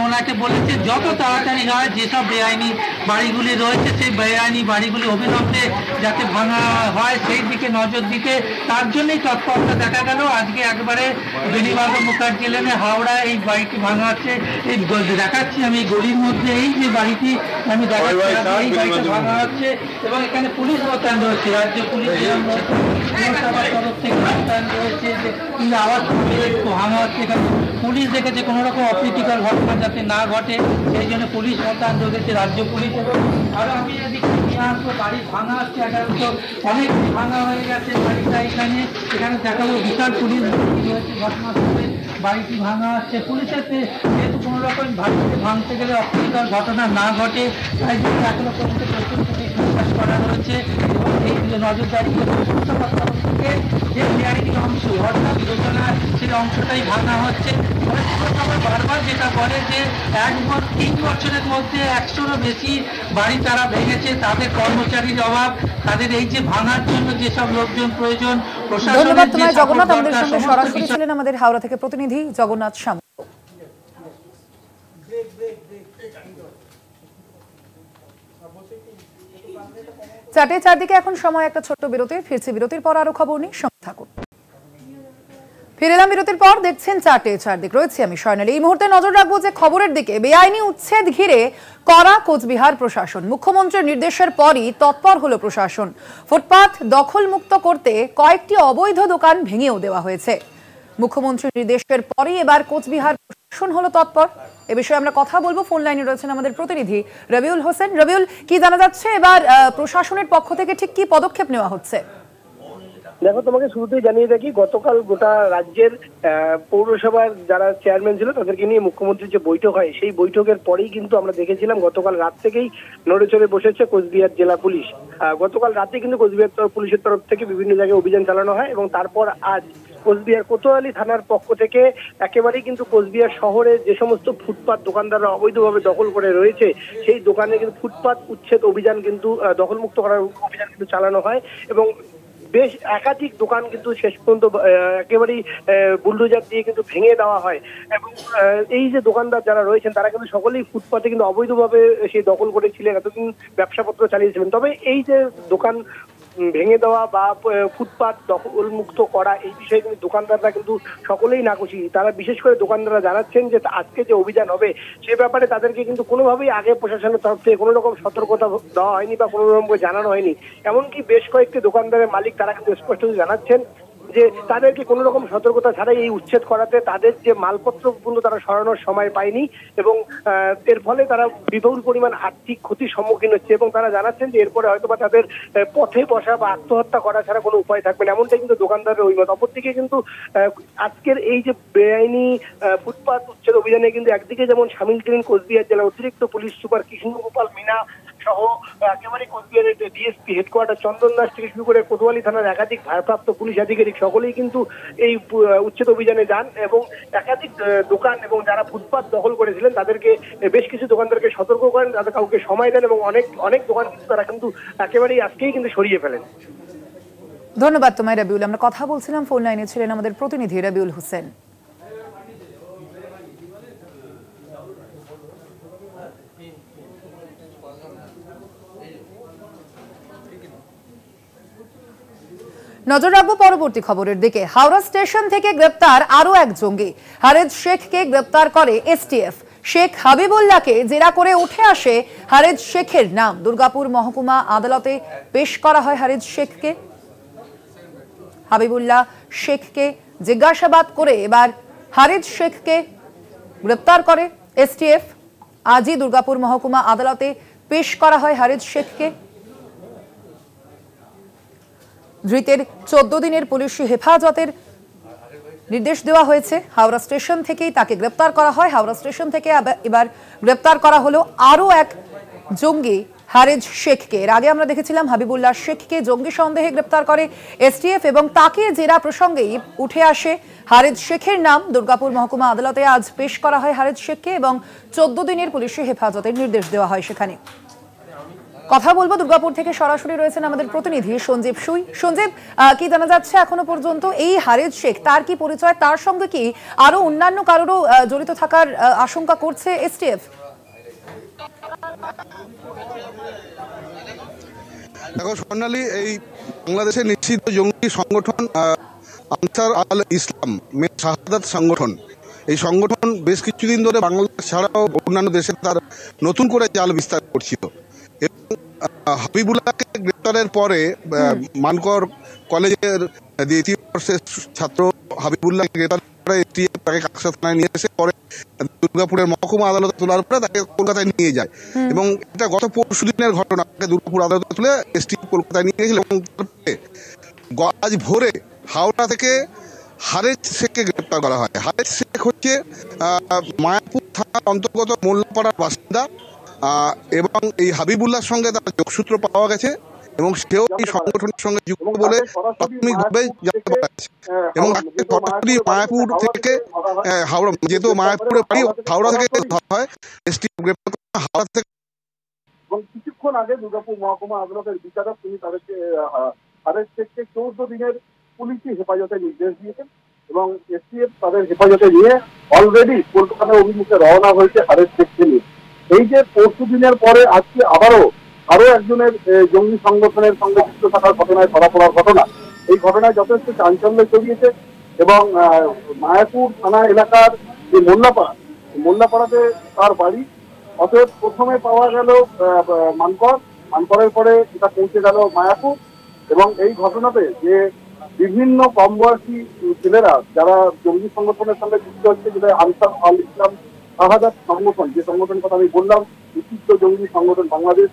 [SPEAKER 13] ওনাকে বলেছে যত তাড়াতাড়ি হয় যেসব বেআইনি বাড়িগুলি রয়েছে সেই বেআইনি বাড়িগুলি অবিলম্বে যাতে ভাঙা হয় সেই দিকে নজর দিতে, তার জন্যই তৎপরতা দেখা গেল। আজকে একবারে বেণীমাধব মুখার্জি লেনে হাওড়ায় এই বাড়িটি ভাঙা হচ্ছে। এই দেখাচ্ছি আমি গলির মধ্যে, এই যে বাড়িটি আমি দেখাচ্ছি, এই বাড়িটা ভাঙা হচ্ছে এবং এখানে পুলিশ মোতায়েন রয়েছে, রাজ্য পুলিশ পুরসভার তরফ থেকে মোতায়েন রয়েছে যে আওয়াজ ভাঙা হচ্ছে। এখানে পুলিশ দেখেছে কোনো রকম অপ্রীতিকর ঘটনা যাতে না ঘটে, সেই জন্য পুলিশ মোতায়েন রয়েছে, রাজ্য পুলিশ। এবং আরও আমি যদি নিয়ে আসবো, বাড়ি ভাঙা হচ্ছে, অনেক ভাঙা হয়ে গেছে বাড়িটা। এখানে দেখাবো বিশাল পুলিশ রয়েছে ঘটনাস্থলে, বাড়িটি ভাঙা হচ্ছে। পুলিশের যেহেতু কোনো রকম বাড়িতে ভাঙতে গেলে অপ্রীতিকর ঘটনা না ঘটে, তাই জন্য এখনো পর্যন্ত প্রচুর পুলিশ বিশ্বাস করা রয়েছে এবং এই নজরদারি করে পুরসভার তরফ থেকে যে বেআইনি অংশ অর্থাৎ যোজনা, সেই সেই অংশটাই ভাঙা হচ্ছে। বারবার যেটা বলে যে 3 বছরের মধ্যে 100-রও বেশি বাড়ি তারা ভেঙেছে। তাদের কর্মচারীর অভাব, তাদের এই যে ভাঙার জন্য যেসব লোকজন প্রয়োজন,
[SPEAKER 1] ধন্যবাদ তোমায় জগন্নাথ। আমাদের সঙ্গে সরাসরি ছিলেন আমাদের হাওড়া থেকে প্রতিনিধি জগন্নাথ সামন্ত। চারটে চারদিকে এখন সময় একটা ছোট্ট বিরতি। ফিরছি বিরতির পর আরো খবর নিয়ে সঙ্গে থাকুন। ফিরে এলাম বিরতির পর, দেখছেন চারটে চারদিক, রয়েছে আমি স্বর্ণালী। এই মুহূর্তে নজর রাখবো যে খবরের দিকে। বেআইনি উচ্ছেদ ঘিরে কড়া কোচবিহার প্রশাসন। মুখ্যমন্ত্রীর নির্দেশের পরই তৎপর হলো প্রশাসন। ফুটপাত দখল মুক্ত করতে কয়েকটি অবৈধ দোকান ভেঙেও দেওয়া হয়েছে। মুখ্যমন্ত্রীর নির্দেশের পরই এবার কোচবিহার প্রশাসন হলো তৎপর। এ বিষয়ে আমরা কথা বলবো। ফোন লাইনে রয়েছেন আমাদের প্রতিনিধি রবিউল হোসেন। রবিউল, কি জানা যাচ্ছে এবার প্রশাসনের পক্ষ থেকে ঠিক কি পদক্ষেপ নেওয়া হচ্ছে?
[SPEAKER 14] দেখো, তোমাকে শুরুতেই জানিয়ে রাখি, গতকাল গোটা রাজ্যের পৌরসভার যারা চেয়ারম্যান ছিল তাদেরকে নিয়ে মুখ্যমন্ত্রীর যে বৈঠক হয়, সেই বৈঠকের পরেই কিন্তু আমরা দেখেছিলাম গতকাল রাত থেকেই নড়ে চড়ে বসেছে কোচবিহার জেলা পুলিশ। গতকাল রাতে কিন্তু কোচবিহার পুলিশের তরফ থেকে বিভিন্ন জায়গায় অভিযান চালানো হয় এবং তারপর আজ কোচবিহার কোতোয়ালি থানার পক্ষ থেকে একেবারেই কিন্তু কোচবিহার শহরে যে সমস্ত ফুটপাত দোকানদাররা অবৈধভাবে দখল করে রয়েছে সেই দোকানে কিন্তু ফুটপাত উচ্ছেদ অভিযান কিন্তু দখলমুক্ত করার অভিযান কিন্তু চালানো হয় এবং বেশ একাধিক দোকান কিন্তু শেষ পর্যন্ত একেবারেই বুলডোজার দিয়ে কিন্তু ভেঙে দেওয়া হয় এবং এই যে দোকানদার যারা রয়েছেন তারা কিন্তু সকলেই ফুটপাতে কিন্তু অবৈধভাবে সেই দখল করেছিলেন, এতদিন ব্যবসাপত্র চালিয়েছিলেন। তবে এই যে দোকান ভেঙে দেওয়া বা ফুটপাত দখলমুক্ত করা, এই বিষয়ে কিন্তু দোকানদাররা কিন্তু সকলেই নাখুশি। তারা বিশেষ করে দোকানদাররা জানাচ্ছেন যে আজকে যে অভিযান হবে সে ব্যাপারে তাদেরকে কিন্তু কোনোভাবেই আগে প্রশাসনের তরফ থেকে কোনো রকম সতর্কতা দেওয়া হয়নি বা কোনো রকম জানানো হয়নি। এমনকি বেশ কয়েকটি দোকানদারের মালিক তারা কিন্তু স্পষ্ট জানাচ্ছেন যে তাদেরকে কোনো রকম সতর্কতা ছাড়াই এই উচ্ছেদ করাতে তাদের যে মালপত্র কিন্তু তারা সরানোর সময় পায়নি এবং এর ফলে তারা বিপুল পরিমাণ আর্থিক ক্ষতির সম্মুখীন হচ্ছে এবং তারা জানাচ্ছেন যে এরপরে হয়তোবা তাদের পথে বসা বা আত্মহত্যা করা ছাড়া কোনো উপায় থাকবে না, এমনটাই কিন্তু দোকানদারের অভিমত। অপরদিকে কিন্তু আজকের এই যে বেআইনি ফুটপাত উচ্ছেদ অভিযানে কিন্তু একদিকে যেমন সামিল ছিলেন কোচবিহার জেলার অতিরিক্ত পুলিশ সুপার কৃষ্ণগোপাল মিনা সহ একেবারে কোচবিহারের ডিএসপি হেডকোয়ার্টার চন্দন দাস থেকে শুরু করে কোতোয়ালি থানার একাধিক ভারপ্রাপ্ত পুলিশ আধিকারিক সকলেই কিন্তু এই উচ্ছেদ অভিযানে যান এবং একাধিক দোকান এবং যারা ফুটপাত দখল করেছিলেন তাদেরকে বেশ কিছু দোকানদারকে সতর্ক করেন, তাদের কাউকে সময় দেন এবং অনেক দোকান তারা কিন্তু একেবারেই আজকেই কিন্তু সরিয়ে ফেলেন।
[SPEAKER 1] ধন্যবাদ তোমায় রবিউল। আমরা কথা বলছিলাম, ফোন লাইনে ছিলেন আমাদের প্রতিনিধি রবিউল হোসেন। নজর রাখবো পরবর্তী খবরের দিকে। হাওড়া স্টেশন থেকে গ্রেপ্তার আরো এক জঙ্গি। হারেজ শেখকে গ্রেপ্তার করে এসটিএফ। শেখ হাবিবুল্লাহকে জেরা করে উঠে আসে হারেজ শেখের নাম। দুর্গাপুর মহকুমা আদালতে পেশ করা হয় হারেজ শেখকে। হাবিবুল্লাহ শেখকে জিজ্ঞাসাবাদ করে এবার হারেজ শেখকে গ্রেপ্তার করে এসটিএফ। আজই দুর্গাপুর মহকুমা আদালতে পেশ করা হয় হারেজ শেখকে। ধৃতের 14 দিনের পুলিশি হেফাজতের নির্দেশ দেওয়া হয়েছে। হাওড়া স্টেশন থেকেই তাকে গ্রেপ্তার করা হয়। হাওড়া স্টেশন থেকে এবার গ্রেপ্তার করা হলো আরো এক জঙ্গি হারেজ শেখকে। এর আগে আমরা দেখেছিলাম হাবিবুল্লাহ শেখকে জঙ্গি সন্দেহে গ্রেপ্তার করে এসটিএফ এবং তাকে জেরা প্রসঙ্গেই উঠে আসে হারেজ শেখের নাম। দুর্গাপুর মহকুমা আদালতে আজ পেশ করা হয় হারেজ শেখকে এবং 14 দিনের পুলিশি হেফাজতের নির্দেশ দেওয়া হয় সেখানে। কথা বলবো দুর্গাপুর থেকে, সরাসরি রয়েছেন আমাদের প্রতিনিধি সঞ্জীব সুই। সঞ্জীব, কি জানা যাচ্ছে এখনো পর্যন্ত এই হারেজ শেখ, তার কি পরিচয়, তার সঙ্গে কি আরো অন্যান্য কারোরও জড়িত থাকার আশঙ্কা করছে এসটিএফ?
[SPEAKER 15] দেখো স্বর্ণালী, এই বাংলাদেশের নিশ্চিত জঙ্গি সংগঠন আনসার আল ইসলাম মে শাহাদাত সংগঠন, এই সংগঠন বেশ কিছুদিন ধরে বাংলাদেশ ছাড়াও অন্যান্য দেশে তার নতুন করে জাল বিস্তার করছিল। এবং হাবিবুল্লাহকে গ্রেপ্তারের পরে মানকর কলেজের দ্বিতীয় বর্ষের ছাত্র হাবিবুল্লাহকে গ্রেপ্তার করে তাকে কাকসা থানায় নিয়ে এসে পরে দুর্গাপুরের মহকুমা আদালতে তোলার পরে তাকে কলকাতায় নিয়ে যায় এবং এটা গত পরশু দিনের ঘটনা। তাকে দুর্গাপুর আদালতে তুলে এসটিএফ কলকাতায় নিয়ে গেছিল এবং তারপরে আজ ভোরে হাওড়া থেকে হারেজ শেখকে গ্রেপ্তার করা হয়। হারেজ শেখ হচ্ছে মায়াপুর থানার অন্তর্গত মোল্লাপাড়ার বাসিন্দা এবং এই হাবিবুল্লাহর সঙ্গে তার যোগসূত্র পাওয়া গেছে এবং সেও এই সংগঠনের সঙ্গে যুক্ত বলে প্রাথমিকভাবে জানতে পারা যাচ্ছে। এবং সরাসরি মায়াপুর থেকে হাওড়া, যেহেতু মায়াপুরে বাড়ি, হাওড়া থেকে হয় এসটিএফ গ্রেপ্তার করে হাওড়া থেকে।
[SPEAKER 16] এবং কিছুক্ষণ আগে দুর্গাপুর মহকুমা আদালতের বিচারক তিনি তাদেরকে আরেস্ট থেকে 14 দিনের পুলিশি হেফাজতের নির্দেশ দিয়েছেন এবং এসটিএফ তাদের হেফাজতে নিয়ে অলরেডি কলকাতার অভিমুখে রওনা হয়েছে আরেস্ট শেখকে নিয়ে। এই যে 14 দিনের পরে আজকে আরো একজনের জঙ্গি সংগঠনের সঙ্গে যুক্ত থাকার ঘটনায় ধরা পড়ার ঘটনা, এই ঘটনায় যথেষ্ট চাঞ্চল্য ছড়িয়েছে এবং মায়াপুর থানা এলাকার যে মোল্লাপাড়াতে তার বাড়ি। অতএব প্রথমে পাওয়া গেল মানকরের পরে এটা পৌঁছে গেল মায়াপুর এবং এই ঘটনাতে যে বিভিন্ন কম বয়সী ছেলেরা যারা জঙ্গি সংগঠনের সঙ্গে যুক্ত হচ্ছে, যেটা আনসার আল ইসলাম শাহাদাত সংগঠন, যে সংগঠনের কথা আমি বললাম, বিশিষ্ট জঙ্গি সংগঠন বাংলাদেশ,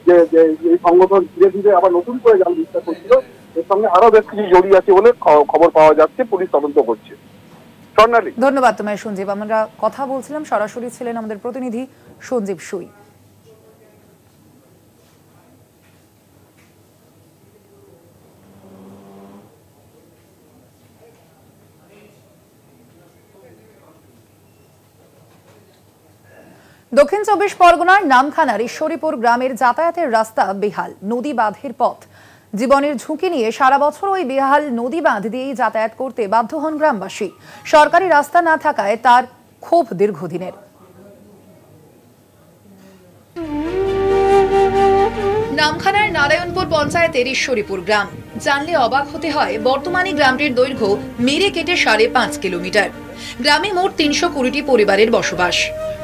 [SPEAKER 16] যে এই সংগঠন ধীরে ধীরে আবার নতুন করে জাল বিস্তার করছিল, এর সঙ্গে আরো বেশ কিছু জড়িয়ে আছে বলে খবর পাওয়া যাচ্ছে, পুলিশ তদন্ত করছে। স্বর্ণালী,
[SPEAKER 1] ধন্যবাদ তোমায় সঞ্জীব। আমরা কথা বলছিলাম, সরাসরি ছিলেন আমাদের প্রতিনিধি সঞ্জীব সুই। দক্ষিণ 24 পরগনার নামখানার ঈশ্বরীপুর গ্রামের যাতায়াতের রাস্তা বেহাল, নদী বাঁধের পথ। জীবনের ঝুঁকি নিয়ে সারা বছর ওই বেহাল নদী বাঁধ দিয়েই যাতায়াত করতে বাধ্য হন গ্রামবাসী। সরকারি রাস্তা না থাকায় তার ক্ষোভ দীর্ঘদিনের। নামখানার নারায়ণপুর পঞ্চায়েতের ঈশ্বরীপুর গ্রাম। জানলে অবাক হতে হয়, বর্তমানে গ্রামটির দৈর্ঘ্য মেরে কেটে 5.5 কিলোমিটার। গ্রামে মোট 320টি পরিবারের বসবাস।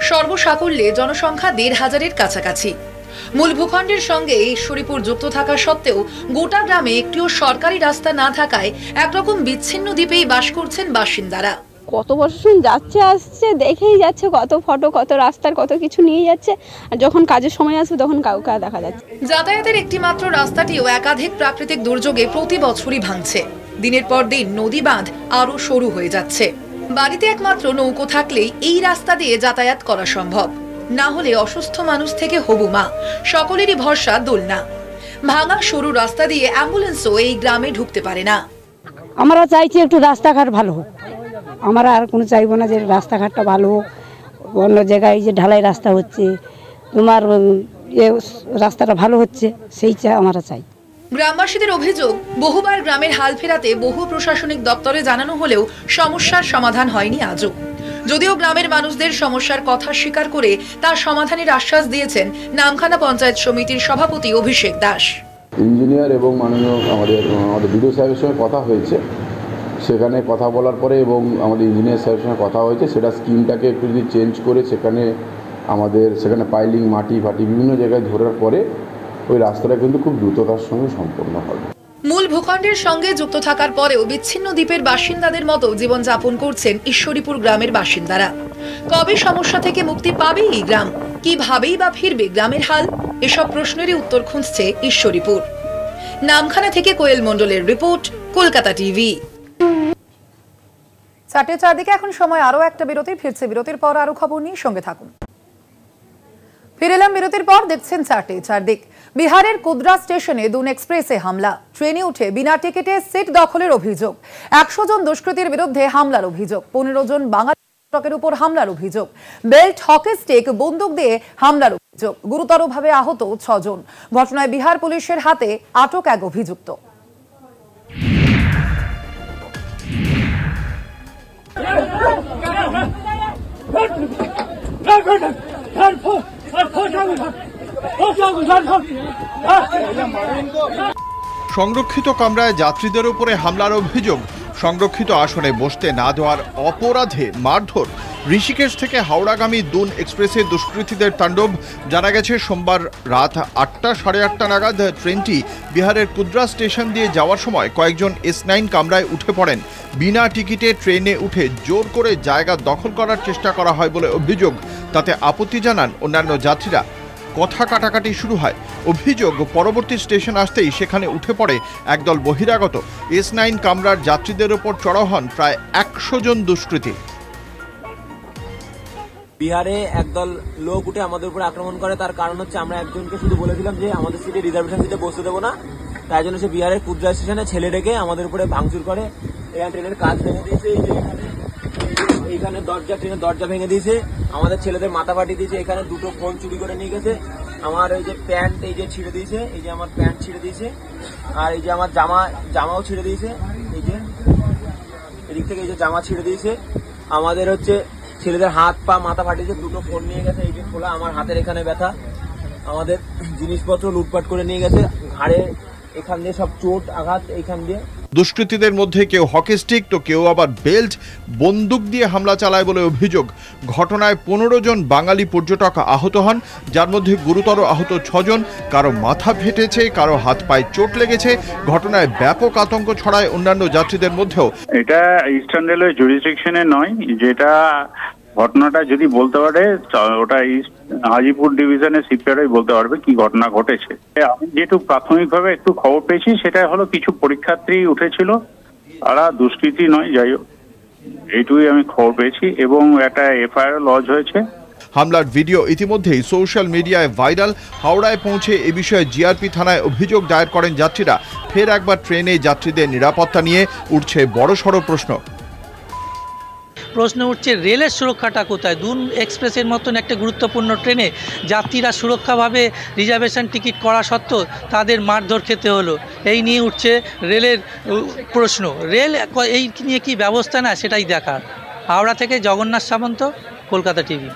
[SPEAKER 1] সর্বসাকুল্যে জনসংখ্যা 1,500-এর কাছাকাছি। মূল ভূখণ্ডের সঙ্গে ঈশ্বরীপুর যুক্ত থাকা সত্ত্বেও গোটা গ্রামে একটিও সরকারি রাস্তা না থাকায় একরকম বিচ্ছিন্ন দ্বীপেই বাস করছেন বাসিন্দারা।
[SPEAKER 17] কত বছর যাচ্ছে আসছে, দেখেই যাচ্ছে, কত ফটো, কত রাস্তার কত কিছু নিয়ে যাচ্ছে, আর যখন কাজের সময় আসবে তখন কাউকে দেখা যাচ্ছে।
[SPEAKER 1] যাতায়াতের একটি মাত্র রাস্তাটিও একাধিক প্রাকৃতিক দুর্যোগে প্রতি বছরই ভাঙছে। দিনের পর দিন নদী বাঁধ আরো সরু হয়ে যাচ্ছে। বাড়িতে একমাত্র নৌকো থাকলেই এই রাস্তা দিয়ে যাতায়াত করা সম্ভব, না হলে অসুস্থ মানুষ থেকে হবু মা, সকলেরই ভরসা দোলনা। ভাঙা সরু রাস্তা দিয়ে অ্যাম্বুলেন্সও এই গ্রামে ঢুকতে পারে না।
[SPEAKER 18] আমরা চাইছি একটু রাস্তাঘাট ভালো হোক, আমরা আর কোনো চাইবো না যে রাস্তাঘাটটা ভালো হোক। অন্য জায়গায় যে ঢালাই রাস্তা হচ্ছে, তোমার রাস্তাটা ভালো হচ্ছে, সেইটা আমরা চাই।
[SPEAKER 1] গ্রামবাসীদের অভিযোগ, বহুবার গ্রামের হাল ফেরাতে বহু প্রশাসনিক দপ্তরে জানানো হলেও সমস্যার সমাধান হয়নি আজও। যদিও গ্রামের মানুষদের সমস্যার কথা স্বীকার করে তার সমাধানের আশ্বাস দিয়েছেন নামখানা পঞ্চায়েত সমিতির সভাপতি অভিষেক দাস।
[SPEAKER 19] ইঞ্জিনিয়ার এবং মাননীয় আমাদের বিডিও সাহেবের সঙ্গে কথা হয়েছে, সেখানে কথা বলার পরে এবং আমাদের ইঞ্জিনিয়ার সাহেবের সঙ্গে কথা হয়েছে, সেটা স্কিমটাকে একটু যদি চেঞ্জ করে সেখানে পাইলিং, মাটি ফাটি বিভিন্ন জায়গায় ধরার পরে ওই রাস্তাটা কিন্তু খুব দ্রুততার সঙ্গে সম্পন্ন হবে।
[SPEAKER 1] মূল ভূখণ্ডের সঙ্গে যুক্ত থাকার পরেও বিচ্ছিন্ন দ্বীপের বাসিন্দাদের মতো জীবনযাপন করছেন ঈশ্বরীপুর গ্রামের বাসিন্দারা। কবে সমস্যা থেকে মুক্তি পাবে এই গ্রাম? কিভাবেই বা ফিরবে গ্রামের হাল? এসব প্রশ্নেরই উত্তর খুঁজছে ঈশ্বরীপুর। নামখানা থেকে কোয়েল মণ্ডলের রিপোর্ট, কলকাতা টিভি। 4:04 দিকে এখন সময় আরো একটা বিরতি। ফিরছে বিরতির পর আরো খবর নিয়ে সঙ্গে থাকুন। ফিরেলাম বিরতির পর, দেখছেন 4:04 দিক। বিহারের কুদ্রা স্টেশনে দুন এক্সপ্রেসে হামলা। ট্রেনে উঠে বিনা টিকিটে সিট দখলের অভিযোগ। 100 জন দুষ্কৃতীর বিরুদ্ধে হামলার অভিযোগ। 15 জন বাঙালি ট্রাকের উপর হামলার অভিযোগ। বেল্ট, হকি স্টিক, বন্দুক দিয়ে হামলার অভিযোগ। গুরুতরভাবে আহত 6 জন। ঘটনায় বিহার পুলিশের হাতে আটক এক অভিযুক্ত।
[SPEAKER 20] সংরক্ষিত কামরায় যাত্রীদের উপরে হামলার অভিযোগ। সংরক্ষিত আসনে বসতে না দেওয়ার অপরাধে মারধর। ঋষিকেশ থেকে হাওড়াগামী দুন এক্সপ্রেসে দুষ্কৃতীদের তাণ্ডব। জানা গেছে সোমবার রাত 8টা, 8:30 নাগাদ ট্রেনটি বিহারের কুদ্রা স্টেশন দিয়ে যাওয়ার সময় কয়েকজন S9 কামরায় উঠে পড়েন। বিনা টিকিটে ট্রেনে উঠে জোর করে জায়গা দখল করার চেষ্টা করা হয় বলে অভিযোগ। তাতে আপত্তি জানান অন্যান্য যাত্রীরা। কথা কাটাকাটি শুরু হয়। অভিযোগ, পরবর্তী স্টেশন আসতেই সেখানে উঠে পড়ে একদল বহিরাগত। S9 কামরার যাত্রীদের ওপর চড়াও হন প্রায় 100 জন দুষ্কৃতী।
[SPEAKER 21] বিহারে একদল লোক উঠে আমাদের উপরে আক্রমণ করে, তার কারণ হচ্ছে আমরা একজনকে শুধু বলেছিলাম যে আমাদের সিটে রিজার্ভেশন সিটে বসতে দেবো না, তাই জন্য সে বিহারের কুদরা স্টেশনে ছেলে ডেকে আমাদের উপরে ভাঙচুর করে। এখানে ট্রেনের কাজ ভেঙে দিয়েছে, এইখানে ট্রেনের দরজা ভেঙে দিয়েছে, আমাদের ছেলেদের মাথা ফাটিয়ে দিয়েছে, এখানে দুটো ফোন চুরি করে নিয়ে গেছে, আমার এই যে প্যান্ট এই যে ছিঁড়ে দিয়েছে, এই যে আমার প্যান্ট ছিঁড়ে দিয়েছে, আর এই যে আমার জামাও ছিঁড়ে দিয়েছে, এই যে এদিক থেকে এই যে জামা ছিঁড়ে দিয়েছে, আমাদের হচ্ছে ছেলেদের হাত পা মাথা ফাটিয়েছে, দুটো ফোন নিয়ে গেছে, এই যে খোলা, আমার হাতের এখানে ব্যথা, আমাদের জিনিসপত্র লুটপাট করে নিয়ে গেছে, ঘাড়ে এখান দিয়ে সব চোট আঘাত এইখান দিয়ে।
[SPEAKER 20] দুষ্কৃতীদের মধ্যে কেউ হকি স্টিক তো কেউ আবার বেল্ট বন্দুক দিয়ে হামলা চালায় বলে অভিযোগ। ঘটনায় 15 জন বাঙালি পর্যটক আহত হন, যার মধ্যে গুরুতর আহত 6 জন, কারো মাথা ফেটেছে, কারো হাত পায়ে চোট লেগেছে। ঘটনায় ব্যাপক আতঙ্ক ছড়ায় অন্যান্য যাত্রীদের মধ্যেও।
[SPEAKER 22] এটা ইস্টার্ন রেলওয়ে জুরিসডিকশনে নয়, যেটা ঘটনাটা যদি বলতে পারে ওটা হাজিপুর ডিভিশনের সিপিআরই বলতে পারবে কি ঘটনা ঘটেছে। আমি যেটু প্রাথমিকভাবে একটু খবর পেয়েছি সেটা হলো কিছু পরীক্ষার্থী উঠেছিল, তারা দুষ্কৃতী নয়, যাই হোক এইটুকুই আমি খবর পেয়েছি, এবং একটা এফআইআর লজ হয়েছে।
[SPEAKER 20] হামলার ভিডিও ইতিমধ্যেই সোশ্যাল মিডিয়ায় ভাইরাল। হাওড়ায় পৌঁছে এ বিষয়ে জিআরপি থানায় অভিযোগ দায়ের করেন যাত্রীরা। ফের একবার ট্রেনে যাত্রীদের নিরাপত্তা নিয়ে উঠছে বড়সড় প্রশ্ন
[SPEAKER 13] উঠছে রেলের সুরক্ষাটা কোথায়? দুন এক্সপ্রেসের মতন একটা গুরুত্বপূর্ণ ট্রেনে যাত্রীরা সুরক্ষাভাবে রিজার্ভেশন টিকিট করা সত্ত্বেও তাদের মারধর খেতে হলো। এই নিয়ে উঠছে রেলের প্রশ্ন। রেল এই নিয়ে কি ব্যবস্থা না সেটাই দেখার। হাওড়া থেকে জগন্নাথ সামন্ত, কলকাতা টিভি।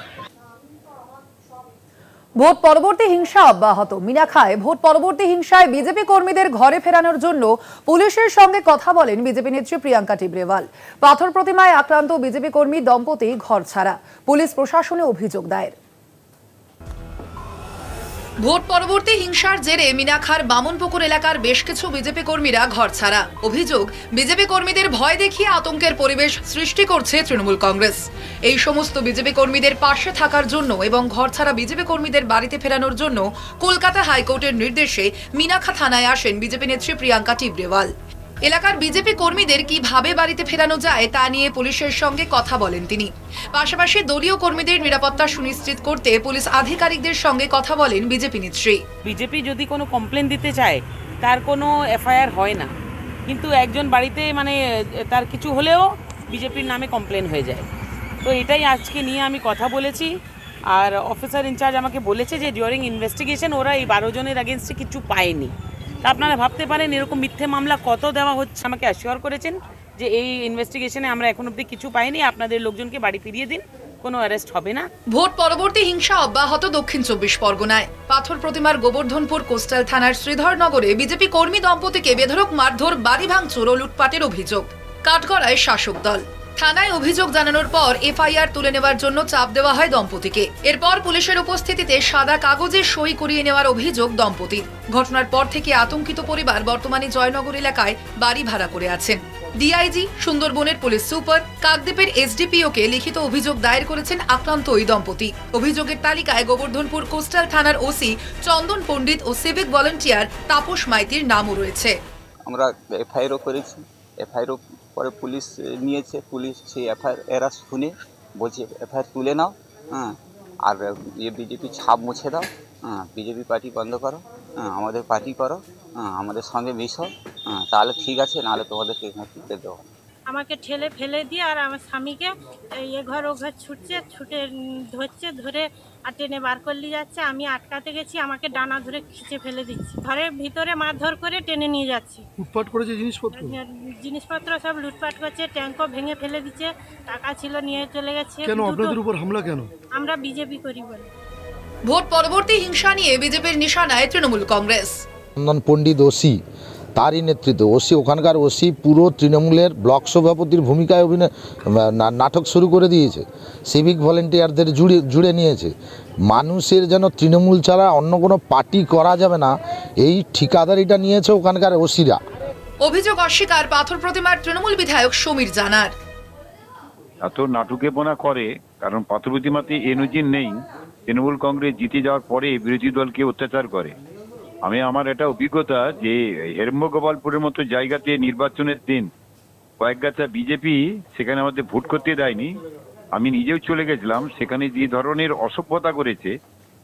[SPEAKER 1] ভোট পরবর্তী হিংসা অব্যাহত। মিনাখায় ভোট পরবর্তী হিংসায় বিজেপি কর্মীদের ঘরে ফেরানোর জন্য পুলিশের সঙ্গে কথা বলেন বিজেপি নেত্রী প্রিয়াঙ্কা টিবরেওয়াল। পাথর প্রতিমায় আক্রান্ত বিজেপি কর্মী দম্পতি ঘর ছাড়া, পুলিশ প্রশাসনে অভিযোগ দায়ের। ভোট পরবর্তী হিংসার জেরে মিনাখার বামনপুকুর এলাকার বেশ কিছু বিজেপি কর্মীরা ঘর ছাড়া। অভিযোগ, বিজেপি কর্মীদের ভয় দেখিয়ে আতঙ্কের পরিবেশ সৃষ্টি করছে তৃণমূল কংগ্রেস। এই সমস্ত বিজেপি কর্মীদের পাশে থাকার জন্য এবং ঘর ছাড়া বিজেপি কর্মীদের বাড়িতে ফেরানোর জন্য কলকাতা হাইকোর্টের নির্দেশে মিনাখা থানায় আসেন বিজেপি নেত্রী প্রিয়াঙ্কা টিবরেওয়াল। এলাকার বিজেপি কর্মীদের কিভাবে বাড়িতে ফেরানো যায় তা নিয়ে পুলিশের সঙ্গে কথা বলেন তিনি। পাশাপাশি দলীয় কর্মীদের নিরাপত্তা সুনিশ্চিত করতে পুলিশ আধিকারিকদের সঙ্গে কথা বলেন বিজেপি নেত্রী।
[SPEAKER 23] বিজেপি যদি কোনো কমপ্লেন দিতে চায় তার কোনো এফআইআর হয় না, কিন্তু একজন বাড়িতে মানে তার কিছু হলেও বিজেপির নামে কমপ্লেন হয়ে যায়। তো এটাই আজকে নিয়ে আমি কথা বলেছি, আর অফিসার ইনচার্জ আমাকে বলেছে যে ডিউরিং ইনভেস্টিগেশন ওরা এই 12 জনের এগেনস্টে কিছু পায়নি। তা আপনারা ভাবতে পারেন এরকম মিথ্যে মামলা কত দেওয়া হচ্ছে। আমাকে অ্যাসিওর করেছেন যে এই ইনভেস্টিগেশনে আমরা এখন অবধি কিছু পাইনি, আপনাদের লোকজনকে বাড়ি ফিরিয়ে দিন, কোনো অ্যারেস্ট হবে না।
[SPEAKER 1] ভোট পরবর্তী হিংসা অব্যাহত দক্ষিণ 24 পরগনায়। পাথর প্রতিমার গোবর্ধনপুর কোস্টাল থানার শ্রীধরনগরে বিজেপি কর্মী দম্পতিকে বেধড়ক মারধর, বাড়ি ভাঙচুর ও লুটপাটের অভিযোগ। কাঠগড়ায় শাসক দল। থানায় অভিযোগ জানানোর পর এফআইআর তুলে নেওয়ার জন্য চাপ দেওয়া হয় দম্পতিকে। এরপর পুলিশের উপস্থিতিতে সাদা কাগজে সই করিয়ে নেওয়ার অভিযোগ দম্পতির। ঘটনার পর থেকে আতঙ্কিত পরিবার বর্তমানে জয়নগর এলাকায় বাড়ি ভাড়া করে আছেন। ডিআইজি, সুন্দরবনের পুলিশ সুপার, কাকদ্বীপের এসডিপিওকে লিখিত অভিযোগ দায়ের করেছেন আক্রান্ত ওই দম্পতি। অভিযোগের তালিকায় গোবর্ধনপুর কোস্টাল থানার ওসি চন্দন পণ্ডিত ও সিভিক ভলান্টিয়ার তাপস মাইতির নামও রয়েছে।
[SPEAKER 24] আমরা এফআইআরও করেছি, এফআইআরও পরে পুলিশ নিয়েছে, পুলিশ সেই এফআইআর শুনে বলছে এফআইআর তুলে নাও, আর বিজেপি ছাপ মুছে দাও, বিজেপি পার্টি বন্ধ করো, আমাদের পার্টি করো, আমাদের সঙ্গে মিশো, তাহলে ঠিক আছে, নাহলে তোমাদেরকে এখানে তুলতে দেবো।
[SPEAKER 25] আমাকে ঠেলে ফেলে দিয়ে আর আমার স্বামীকে এ ঘর ও ঘর ছুটে ধরছে, ধরে আর টেনে বার করলে যাচ্ছে। আমি আটকাতে গেছি, আমাকে ডানা ধরে খিচে ফেলে দিচ্ছি, ঘরের ভিতরে মারধর করে টেনে নিয়ে যাচ্ছে। লুটপাট করেছে জিনিসপত্র সব লুটপাট করছে, ট্যাঙ্কও ভেঙে ফেলে দিচ্ছে, টাকা ছিল নিয়ে চলে গেছে। কেন আপনাদের উপর হামলা কেন? আমরা বিজেপি করি বলে।
[SPEAKER 1] ভোট পরবর্তী হিংসা নিয়ে বিজেপির নিশানায় তৃণমূল কংগ্রেস।
[SPEAKER 26] চন্দন পণ্ডিত ওসি, তারই নেতৃত্ব ওসি, ওখানকার ওসি পুরো তৃণমূলের ব্লক সভাপতির ভূমিকায় নাটক শুরু করে দিয়েছে, সিভিক ভলেন্টিয়ারদের জুড়ে নিয়েছে। মানুষের যেন তৃণমূল ছাড়া অন্য কোনো পার্টি করা যাবে না, এই ঠিকাদারিটা নিয়েছে ওখানকার ওসিরা।
[SPEAKER 1] অভিযোগ অস্বীকার পাথর প্রতিমার তৃণমূল বিধায়ক সমীর জানার।
[SPEAKER 27] এত নাটুকেপনা করে, কারণ পাথর প্রতিমাতে এনজিন নেই। তৃণমূল কংগ্রেস জিতে যাওয়ার পরে বিরোধী দলকে অত্যাচার করে। আমার এটা অভিজ্ঞতা যে হেরম্বগোপালপুরের মতো জায়গাতে নির্বাচনের দিন কয়েক গাছা বিজেপি সেখানে আমাদের ভোট করতে দেয়নি, আমি নিজেও চলে গেছিলাম, সেখানে যে ধরনের অসভ্যতা করেছে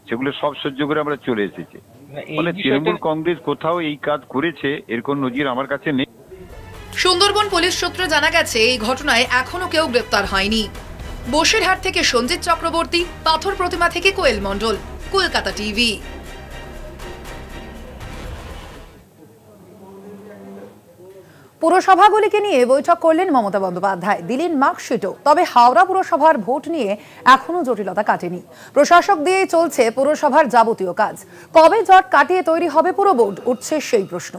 [SPEAKER 27] সেগুলো সব সহ্য করে আমরা চলে এসেছি। মানে তৃণমূল কংগ্রেস কোথাও এই কাজ করেছে এর কোন নজির আমার কাছে নেই।
[SPEAKER 1] সুন্দরবন পুলিশ সূত্রে জানা গেছে এই ঘটনায় এখনো কেউ গ্রেপ্তার হয়নি। বসিরহাট থেকে সঞ্জিত চক্রবর্তী, পাথর প্রতিমা থেকে কোয়েল মণ্ডল, কলকাতা টিভি। পুরসভাগুলিকে নিয়ে বৈঠক করলেন মমতা বন্দ্যোপাধ্যায়, দিলেন মার্কশিটও। তবে হাওড়া পুরসভার ভোট নিয়ে এখনো জটিলতা কাটেনি। প্রশাসক দিয়েই চলছে পুরসভার যাবতীয় কাজ। কবে জট কাটিয়ে তৈরি হবে পুরো বোর্ড, উঠছে সেই প্রশ্ন।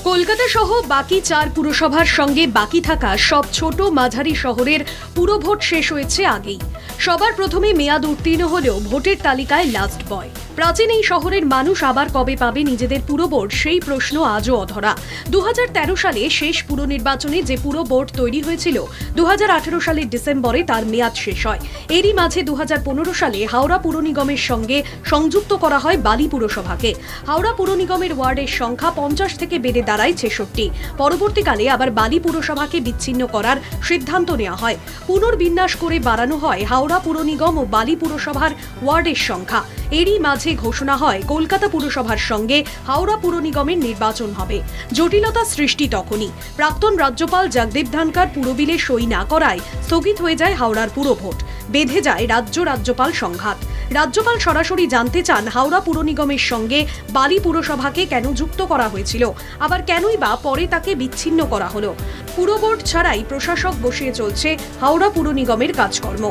[SPEAKER 2] কলকাতা সহ বাকি 4 পুরসভার সঙ্গে বাকি থাকা সব ছোট মাঝারি শহরের পুরভোট শেষ হয়েছে আগেই। সবার প্রথমে মেয়াদ উত্তীর্ণ হলেও ভোটের তালিকায় লাস্ট বয়। প্রাচীন এই শহরের মানুষ আবার কবে পাবে নিজেদের পুর বোর্ড, সেই প্রশ্ন আজও অধরা। 2013 সালে শেষ পুর নির্বাচনে যে পুর বোর্ড তৈরি হয়েছিল 2018 সালের ডিসেম্বরে তার মেয়াদ শেষ হয়। এরই মাঝে 2015 সালে হাওড়া পুর নিগমের সঙ্গে সংযুক্ত করা হয় বালি পুরসভাকে। হাওড়া পুর নিগমের ওয়ার্ডের সংখ্যা 50 থেকে বেড়ে দাঁড়ায় 66। পরবর্তীকালে আবার বালি পুরসভাকে বিচ্ছিন্ন করার সিদ্ধান্ত নেওয়া হয়। পুনর্বিন্যাস করে বাড়ানো হয় হাওড়া পুর নিগম ও বালি পুরসভার ওয়ার্ডের সংখ্যা। এরই মাঝে ঘোষণা হয় কলকাতা পুরসভার সঙ্গে হাওড়া পুর নিগমের নির্বাচন হবে। জটিলতা সৃষ্টি তখনই প্রাক্তন রাজ্যপাল জগদীপ ধনকর পুরবিলে সই না করায় স্থগিত হয়ে যায় হাওড়ার পুরভোট। বেঁধে যায় রাজ্যপাল সংঘাত। রাজ্যপাল সরাসরি জানতে চান হাওড়া পুর নিগমের সঙ্গে বালি পুরসভাকে কেন যুক্ত করা হয়েছিল, আবার কেনই বা পরে তাকে বিচ্ছিন্ন করা হলো। পুর বোর্ড ছাড়াই প্রশাসক বসিয়ে চলছে হাওড়া পুর নিগমের কাজকর্ম।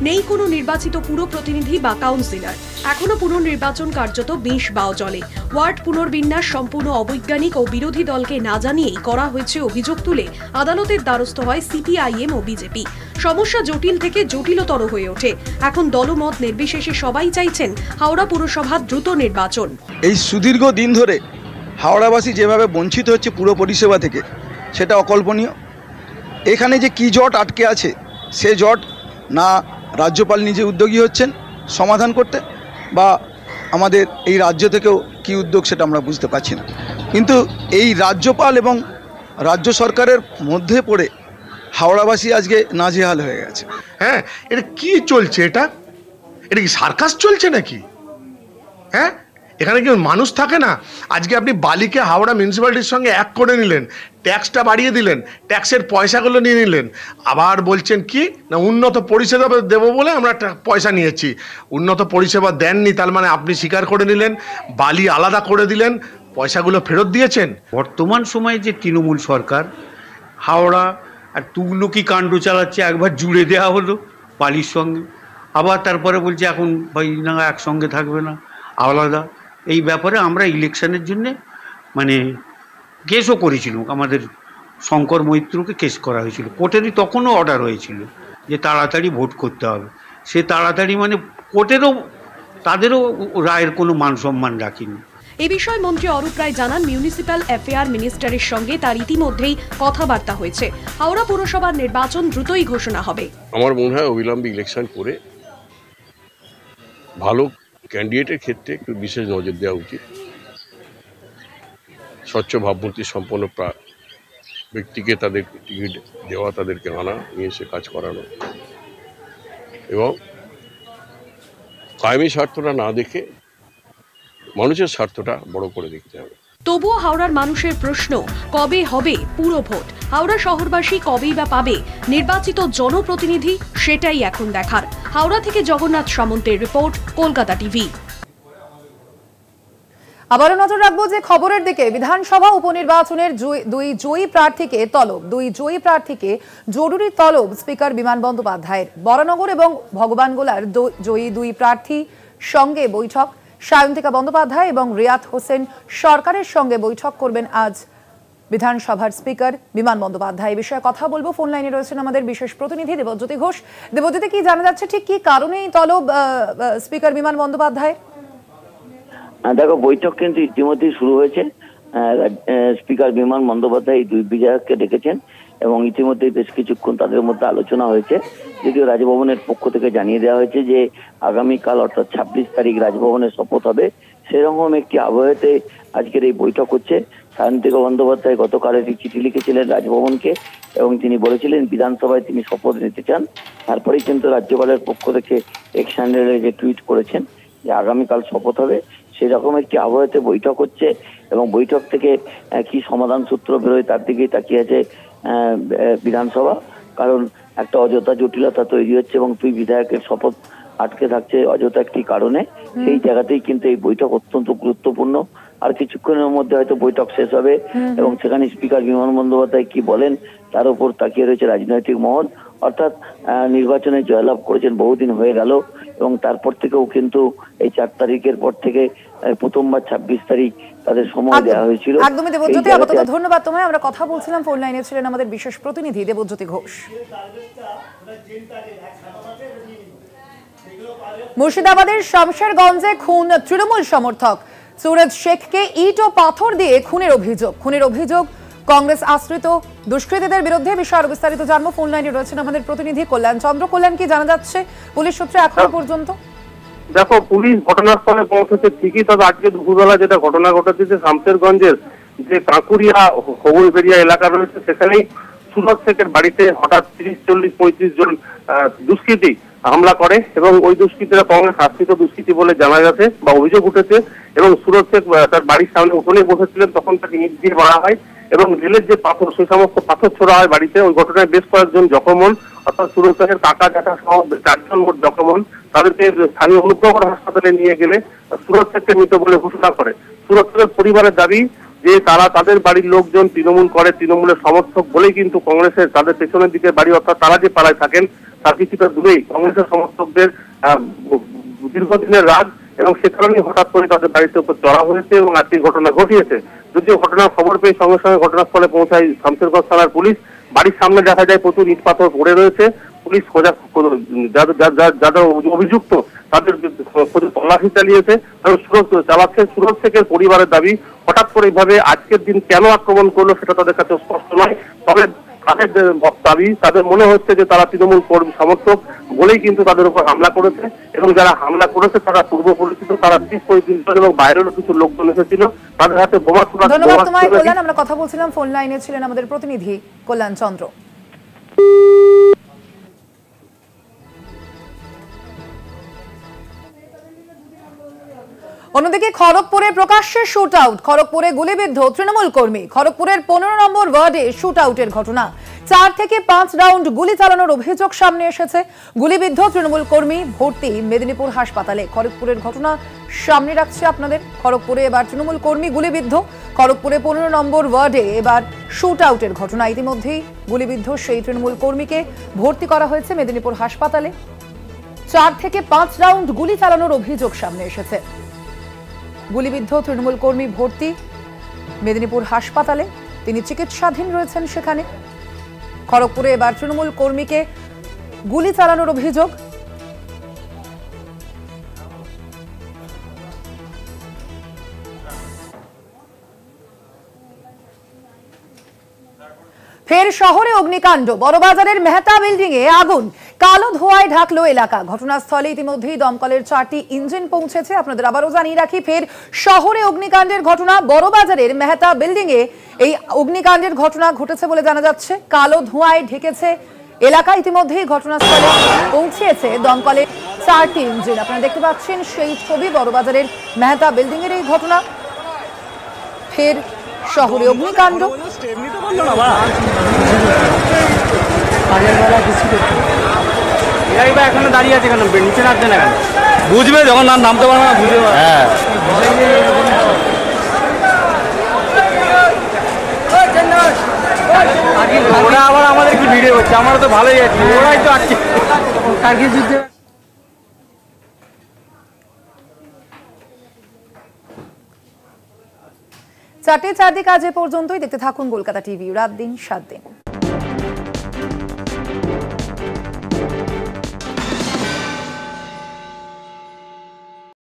[SPEAKER 2] নেই কোনো নির্বাচিত পুর প্রতিনিধি বা কাউন্সিলর। এখনো পুনর্নির্বাচন কার্যত 20 বাও জলে। ওয়ার্ড পুনর্বিন্যাস সম্পূর্ণ অবৈজ্ঞানিক ও বিরোধী দলকে না জানিয়েই করা হয়েছে অভিযোগ তুলে আদালতের দ্বারস্থ হয় সিপিআইএম ও বিজেপি। সমস্যা জটিল থেকে জটিলতর হয়ে ওঠে। এখন দলমত নির্বিশেষে সবাই চাইছেন হাওড়া পুরসভার দ্রুত নির্বাচন।
[SPEAKER 3] এই সুদীর্ঘ দিন ধরে হাওড়াবাসী যেভাবে বঞ্চিত হচ্ছে পুরো পরিষেবা থেকে, সেটা অকল্পনীয়। এখানে যে কি জট আটকে আছে, সে জট না রাজ্যপাল নিজে উদ্যোগী হচ্ছেন সমাধান করতে, বা আমাদের এই রাজ্য থেকেও কি উদ্যোগ সেটা আমরা বুঝতে পারছি না। কিন্তু এই রাজ্যপাল এবং রাজ্য সরকারের মধ্যে পড়ে হাওড়াবাসী আজকে নাজেহাল হয়ে গেছে।
[SPEAKER 4] হ্যাঁ, এটা কি চলছে? এটা কি সার্কাস চলছে নাকি? হ্যাঁ, এখানে কি মানুষ থাকে না? আজকে আপনি বালিকে হাওড়া মিউনিসিপ্যালিটির সঙ্গে এক করে নিলেন, ট্যাক্সটা বাড়িয়ে দিলেন, ট্যাক্সের পয়সাগুলো নিয়ে নিলেন, আবার বলছেন কি না উন্নত পরিষেবা দেবো বলে আমরা পয়সা নিয়েছি। উন্নত পরিষেবা দেননি, তার মানে আপনি স্বীকার করে নিলেন, বালি আলাদা করে দিলেন, পয়সাগুলো ফেরত দিয়েছেন।
[SPEAKER 5] বর্তমান সময়ে যে তৃণমূল সরকার হাওড়া আর তুগলুকি কাণ্ড চালাচ্ছে, একবার জুড়ে দেওয়া হলো বালির সঙ্গে, আবার তারপরে বলছে এখন ভাই না একসঙ্গে থাকবে না, আলাদা। এই ব্যাপারে আমরা ইলেকশনের জন্যে মানে কেসও করেছিলাম, আমাদের শঙ্কর মৈত্রকে কেস করা হয়েছিল কোর্টেরই, তখনও অর্ডার হয়েছিল যে তাড়াতাড়ি ভোট করতে হবে। সে তাড়াতাড়ি মানে কোর্টেরও তাদেরও রায়ের কোনো মান সম্মান রাখেনি।
[SPEAKER 2] এ বিষয়ে মন্ত্রী অরূপ রায় জানান, মিউনিসিপ্যাল অ্যাফেয়ার মিনিস্টারের সঙ্গে তার ইতিমধ্যেই কথাবার্তা হয়েছে। হাওড়া পুরসভার নির্বাচন দ্রুতই ঘোষণা হবে।
[SPEAKER 6] আমার মনে হয় অবিলম্বে ইলেকশন করে ভালো ক্যান্ডিডেটের ক্ষেত্রে একটু বিশেষ নজর দেওয়া উচিত। স্বচ্ছ ভাবমূর্তি সম্পন্ন ব্যক্তিকে তাদের টিকিট দেওয়া, তাদেরকে আনা, নিয়ে এসে কাজ করানো, এবং কায়েমি স্বার্থটা না দেখে মানুষের স্বার্থটা বড় করে দেখতে হবে।
[SPEAKER 2] তবুও হাওড়ার মানুষের প্রশ্ন, কবে হবে পুরো ভোট? হাওড়া শহরবাসী কবেই বা পাবে নির্বাচিত জনপ্রতিনিধি, সেটাই এখন দেখার। হাওড়া থেকে জগন্নাথ সামন্তের রিপোর্ট, কলকাতা টিভি।
[SPEAKER 1] আবারও নজর রাখবো যে খবরের দিকে। বিধানসভা উপনির্বাচনের দুই জয়ী প্রার্থীকে জরুরি তলব স্পিকার বিমান বন্দ্যোপাধ্যায়ের। বরানগর এবং ভগবানগোলার জয়ী দুই প্রার্থী সঙ্গে বৈঠক। সায়ন্তিকা বন্দ্যোপাধ্যায় এবং রিয়াত হোসেন সরকারের সঙ্গে বৈঠক করবেন আজ বিধানসভার স্পিকার বিমান বন্দ্যোপাধ্যায়। এই বিষয়ে কথা বলবো। ফোন লাইনে রয়েছেন আমাদের বিশেষ প্রতিনিধি দেবজ্যোতি ঘোষ। দেবজ্যোতি, কি জানা যাচ্ছে, ঠিক কি কারণে তলব স্পিকার বিমান বন্দ্যোপাধ্যায়?
[SPEAKER 7] দেখো, বৈঠক কিন্তু ইতিমধ্যেই শুরু হয়েছে। স্পিকার বিমান বন্দ্যোপাধ্যায় এই দুই বিধায়ককে ডেকেছেন এবং ইতিমধ্যেই বেশ কিছুক্ষণ তাদের মধ্যে আলোচনা হয়েছে। যদিও রাজভবনের পক্ষ থেকে জানিয়ে দেওয়া হয়েছে যে আগামীকাল অর্থাৎ 26 তারিখ রাজভবনে শপথ হবে, সেরকম একটি আবহেতে আজকের এই বৈঠক হচ্ছে। সায়ন্তিকা বন্দ্যোপাধ্যায় গতকাল একটি চিঠি লিখেছিলেন রাজভবনকে এবং তিনি বলেছিলেন বিধানসভায় তিনি শপথ নিতে চান। তারপরেই কিন্তু রাজ্যপালের পক্ষ থেকে এক্স হ্যান্ডেলে যে টুইট করেছেন যে আগামীকাল শপথ হবে, সেই রকম একটি আবহাওয়াতে বৈঠক হচ্ছে এবং বৈঠক থেকে কি সমাধান সূত্র বেরোয় তার দিকেই তাকিয়ে আছে বিধানসভা। কারণ একটা অযথা জটিলতা তৈরি হচ্ছে এবং দুই বিধায়কের শপথ আটকে থাকছে অযথা একটি কারণে। সেই জায়গাতেই কিন্তু এই বৈঠক অত্যন্ত গুরুত্বপূর্ণ। আর কিছুক্ষণের মধ্যে হয়তো বৈঠক শেষ হবে এবং সেখানে স্পিকার বিমান বন্দ্যোপাধ্যায় কি বলেন তার উপর তাকিয়ে রয়েছে রাজনৈতিক মহল। অর্থাৎ নির্বাচনে জয়লাভ করেছেন, বহুদিন হয়ে গেল এবং তারপর থেকেও কিন্তু এই 4 তারিখের পর থেকে প্রথমবার 26 তারিখ তাদের সময় দেওয়া হয়েছিল।
[SPEAKER 1] একদমই দেবজ্যোতি, আপাতত ধন্যবাদ তোমায়। আমরা কথা বলছিলাম, ফোন লাইনে ছিলেন আমাদের বিশেষ প্রতিনিধি দেবজ্যোতি ঘোষ। মুর্শিদাবাদের শামশেরগঞ্জে খুন তৃণমূল সমর্থক সুরজ শেখকে ইট ও পাথর দিয়ে খুনের অভিযোগ কংগ্রেস আশ্রিত দুষ্কৃতীদের বিরুদ্ধে। বিষয়ে আরো বিস্তারিত জানবো, ফোন লাইনে রয়েছেন আমাদের প্রতিনিধি কল্যাণ চন্দ্র। কল্যাণ, কি জানা যাচ্ছে পুলিশ সূত্রে এখনো পর্যন্ত?
[SPEAKER 8] দেখো, পুলিশ ঘটনাস্থলে পৌঁছেছে ঠিকই, তবে আজকে দুপুরবেলা যেটা ঘটনা ঘটেছে শামশেরগঞ্জের যে কাঁকুরিয়া হবুলবেড়িয়া এলাকা রয়েছে সেখানেই সুরজ শেখের বাড়িতে হঠাৎ 30-40-35 জন দুষ্কৃতী হামলা করে এবং ওই দুষ্কৃতীরা কংগ্রেস আশ্রিত দুষ্কৃতী বলে জানা গেছে বা অভিযোগ উঠেছে। এবং সুরজ শেখ তার বাড়ির সামনে উঠোনে বসেছিলেন, তখন তাকে ইট দিয়ে মারা হয় এবং রেলের যে পাথর সেই সমস্ত পাথর ছোড়া হয় বাড়িতে। ওই ঘটনায় বেশ কয়েকজন জখম হন, অর্থাৎ সুরজ শেখের কাকা জ্যাঠা সহ 4 জন মোট জখম হন। তাদেরকে স্থানীয় অনুগ্রহ হাসপাতালে নিয়ে গেলে সুরজ শেখকে মৃত বলে ঘোষণা করে। সুরজ শেখের পরিবারের দাবি যে তাদের বাড়ির লোকজন তৃণমূল করে, তৃণমূলের সমর্থক বলেই কিন্তু কংগ্রেসের তাদের পেছনের দিকে বাড়ি, অর্থাৎ তারা যে পাড়ায় থাকেন তার কিছুটা দূরেই কংগ্রেসের সমর্থকদের দীর্ঘদিনের রাজ এবং সে কারণেই হঠাৎ করে তাদের বাড়িতে উপর চড়া হয়েছে এবং আজকে ঘটনা ঘটিয়েছে। যদিও ঘটনার খবর পেয়ে সঙ্গে সঙ্গে ঘটনাস্থলে পৌঁছায় শামশেরগঞ্জ থানার পুলিশ। বাড়ির সামনে দেখা যায় প্রচুর ইট পাথর পড়ে রয়েছে। পুলিশ যাদের অভিযুক্ত তাদের খোঁজে তল্লাশি চালিয়েছে। সুরজ শেখের পরিবারের দাবি হঠাৎ করে এইভাবে আজকের দিন কেন আক্রমণ করলো সেটা তাদের কাছে স্পষ্ট নয়, তবে তাদের দাবি, তাদের মনে হচ্ছে যে তারা তৃণমূল সমর্থক বলেই কিন্তু তাদের উপর হামলা করেছে এবং যারা হামলা করেছে তারা পূর্ব পরিচিত, তারা 30-35 জন এবং বাইরেরও কিছু লোকজন এসেছিল, তাদের হাতে বোমা ছোড়া।
[SPEAKER 1] ধন্যবাদ তোমায় কল্যাণ। আমরা কথা বলছিলাম, ফোন লাইনে ছিলেন আমাদের প্রতিনিধি কল্যাণ চন্দ্র। অন্যদিকে খড়গপুরে প্রকাশ্যে শুট আউট, খড়গপুরে গুলিবিদ্ধ তৃণমূল কর্মী। খড়গপুরের 15 নম্বর ওয়ার্ডে শুট আউটের ঘটনা। 4 থেকে 5 রাউন্ড গুলি চালানোর অভিযোগ সামনে এসেছে। গুলিবিদ্ধ তৃণমূল কর্মী ভর্তি মেদিনীপুর হাসপাতালে। খড়গপুরের ঘটনা সামনে রাখছে আপনাদের। খড়গপুরে এবার তৃণমূল কর্মী গুলিবিদ্ধ। খড়গপুরে 15 নম্বর ওয়ার্ডে এবার শুট আউটের ঘটনা। ইতিমধ্যেই গুলিবিদ্ধ সেই তৃণমূল কর্মীকে ভর্তি করা হয়েছে মেদিনীপুর হাসপাতালে। 4 থেকে 5 রাউন্ড গুলি চালানোর অভিযোগ সামনে এসেছে। গুলিবিদ্ধ তৃণমূল কর্মী ভর্তি মেদিনীপুর হাসপাতালে, তিনি চিকিৎসাধীন রয়েছেন সেখানে। খড়গপুরে এবার তৃণমূল কর্মীকে গুলি চালানোর অভিযোগ। ফের শহরে অগ্নিকাণ্ড, বড়বাজারের মেহতা বিল্ডিং এ আগুন, কালো ধোঁয়ায় ঢাকলো এলাকা। ঘটনাস্থলে ইতিমধ্যেই দমকলের 4টি ইঞ্জিন পৌঁছেছে। আপনাদের আবারও জানিয়ে রাখি, ফের শহরে অগ্নিকাণ্ডের ঘটনা। বড়বাজারের মেহতা বিল্ডিং এ এই অগ্নিকাণ্ডের ঘটনা ঘটেছে বলে জানা যাচ্ছে। কালো ধোঁয়ায় ঢেকেছে এলাকা। ইতিমধ্যেই ঘটনাস্থলে পৌঁছেছে দমকলের 4টি ইঞ্জিন। আপনারা দেখতে পাচ্ছেন সেই ছবি, বড়বাজারের মেহতা বিল্ডিং এর এই ঘটনা। ফের শহরে অগ্নিকাণ্ড।
[SPEAKER 9] এখানে দাঁড়িয়ে আছে কেন, নিচে নামছে না কেন? বুঝবে যখন নামতে পারবে না, বুঝবে। হ্যাঁ, ওরা আবার আমাদের কি ভিডিও করছে, আমরা তো ভালোই আছি, ওরাই তো আজকে কার্গিল যুদ্ধে।
[SPEAKER 1] চারটে চারদিক আজ এ পর্যন্তই। দেখতে থাকুন কলকাতা টিভি, রাত দিন 7 দিন।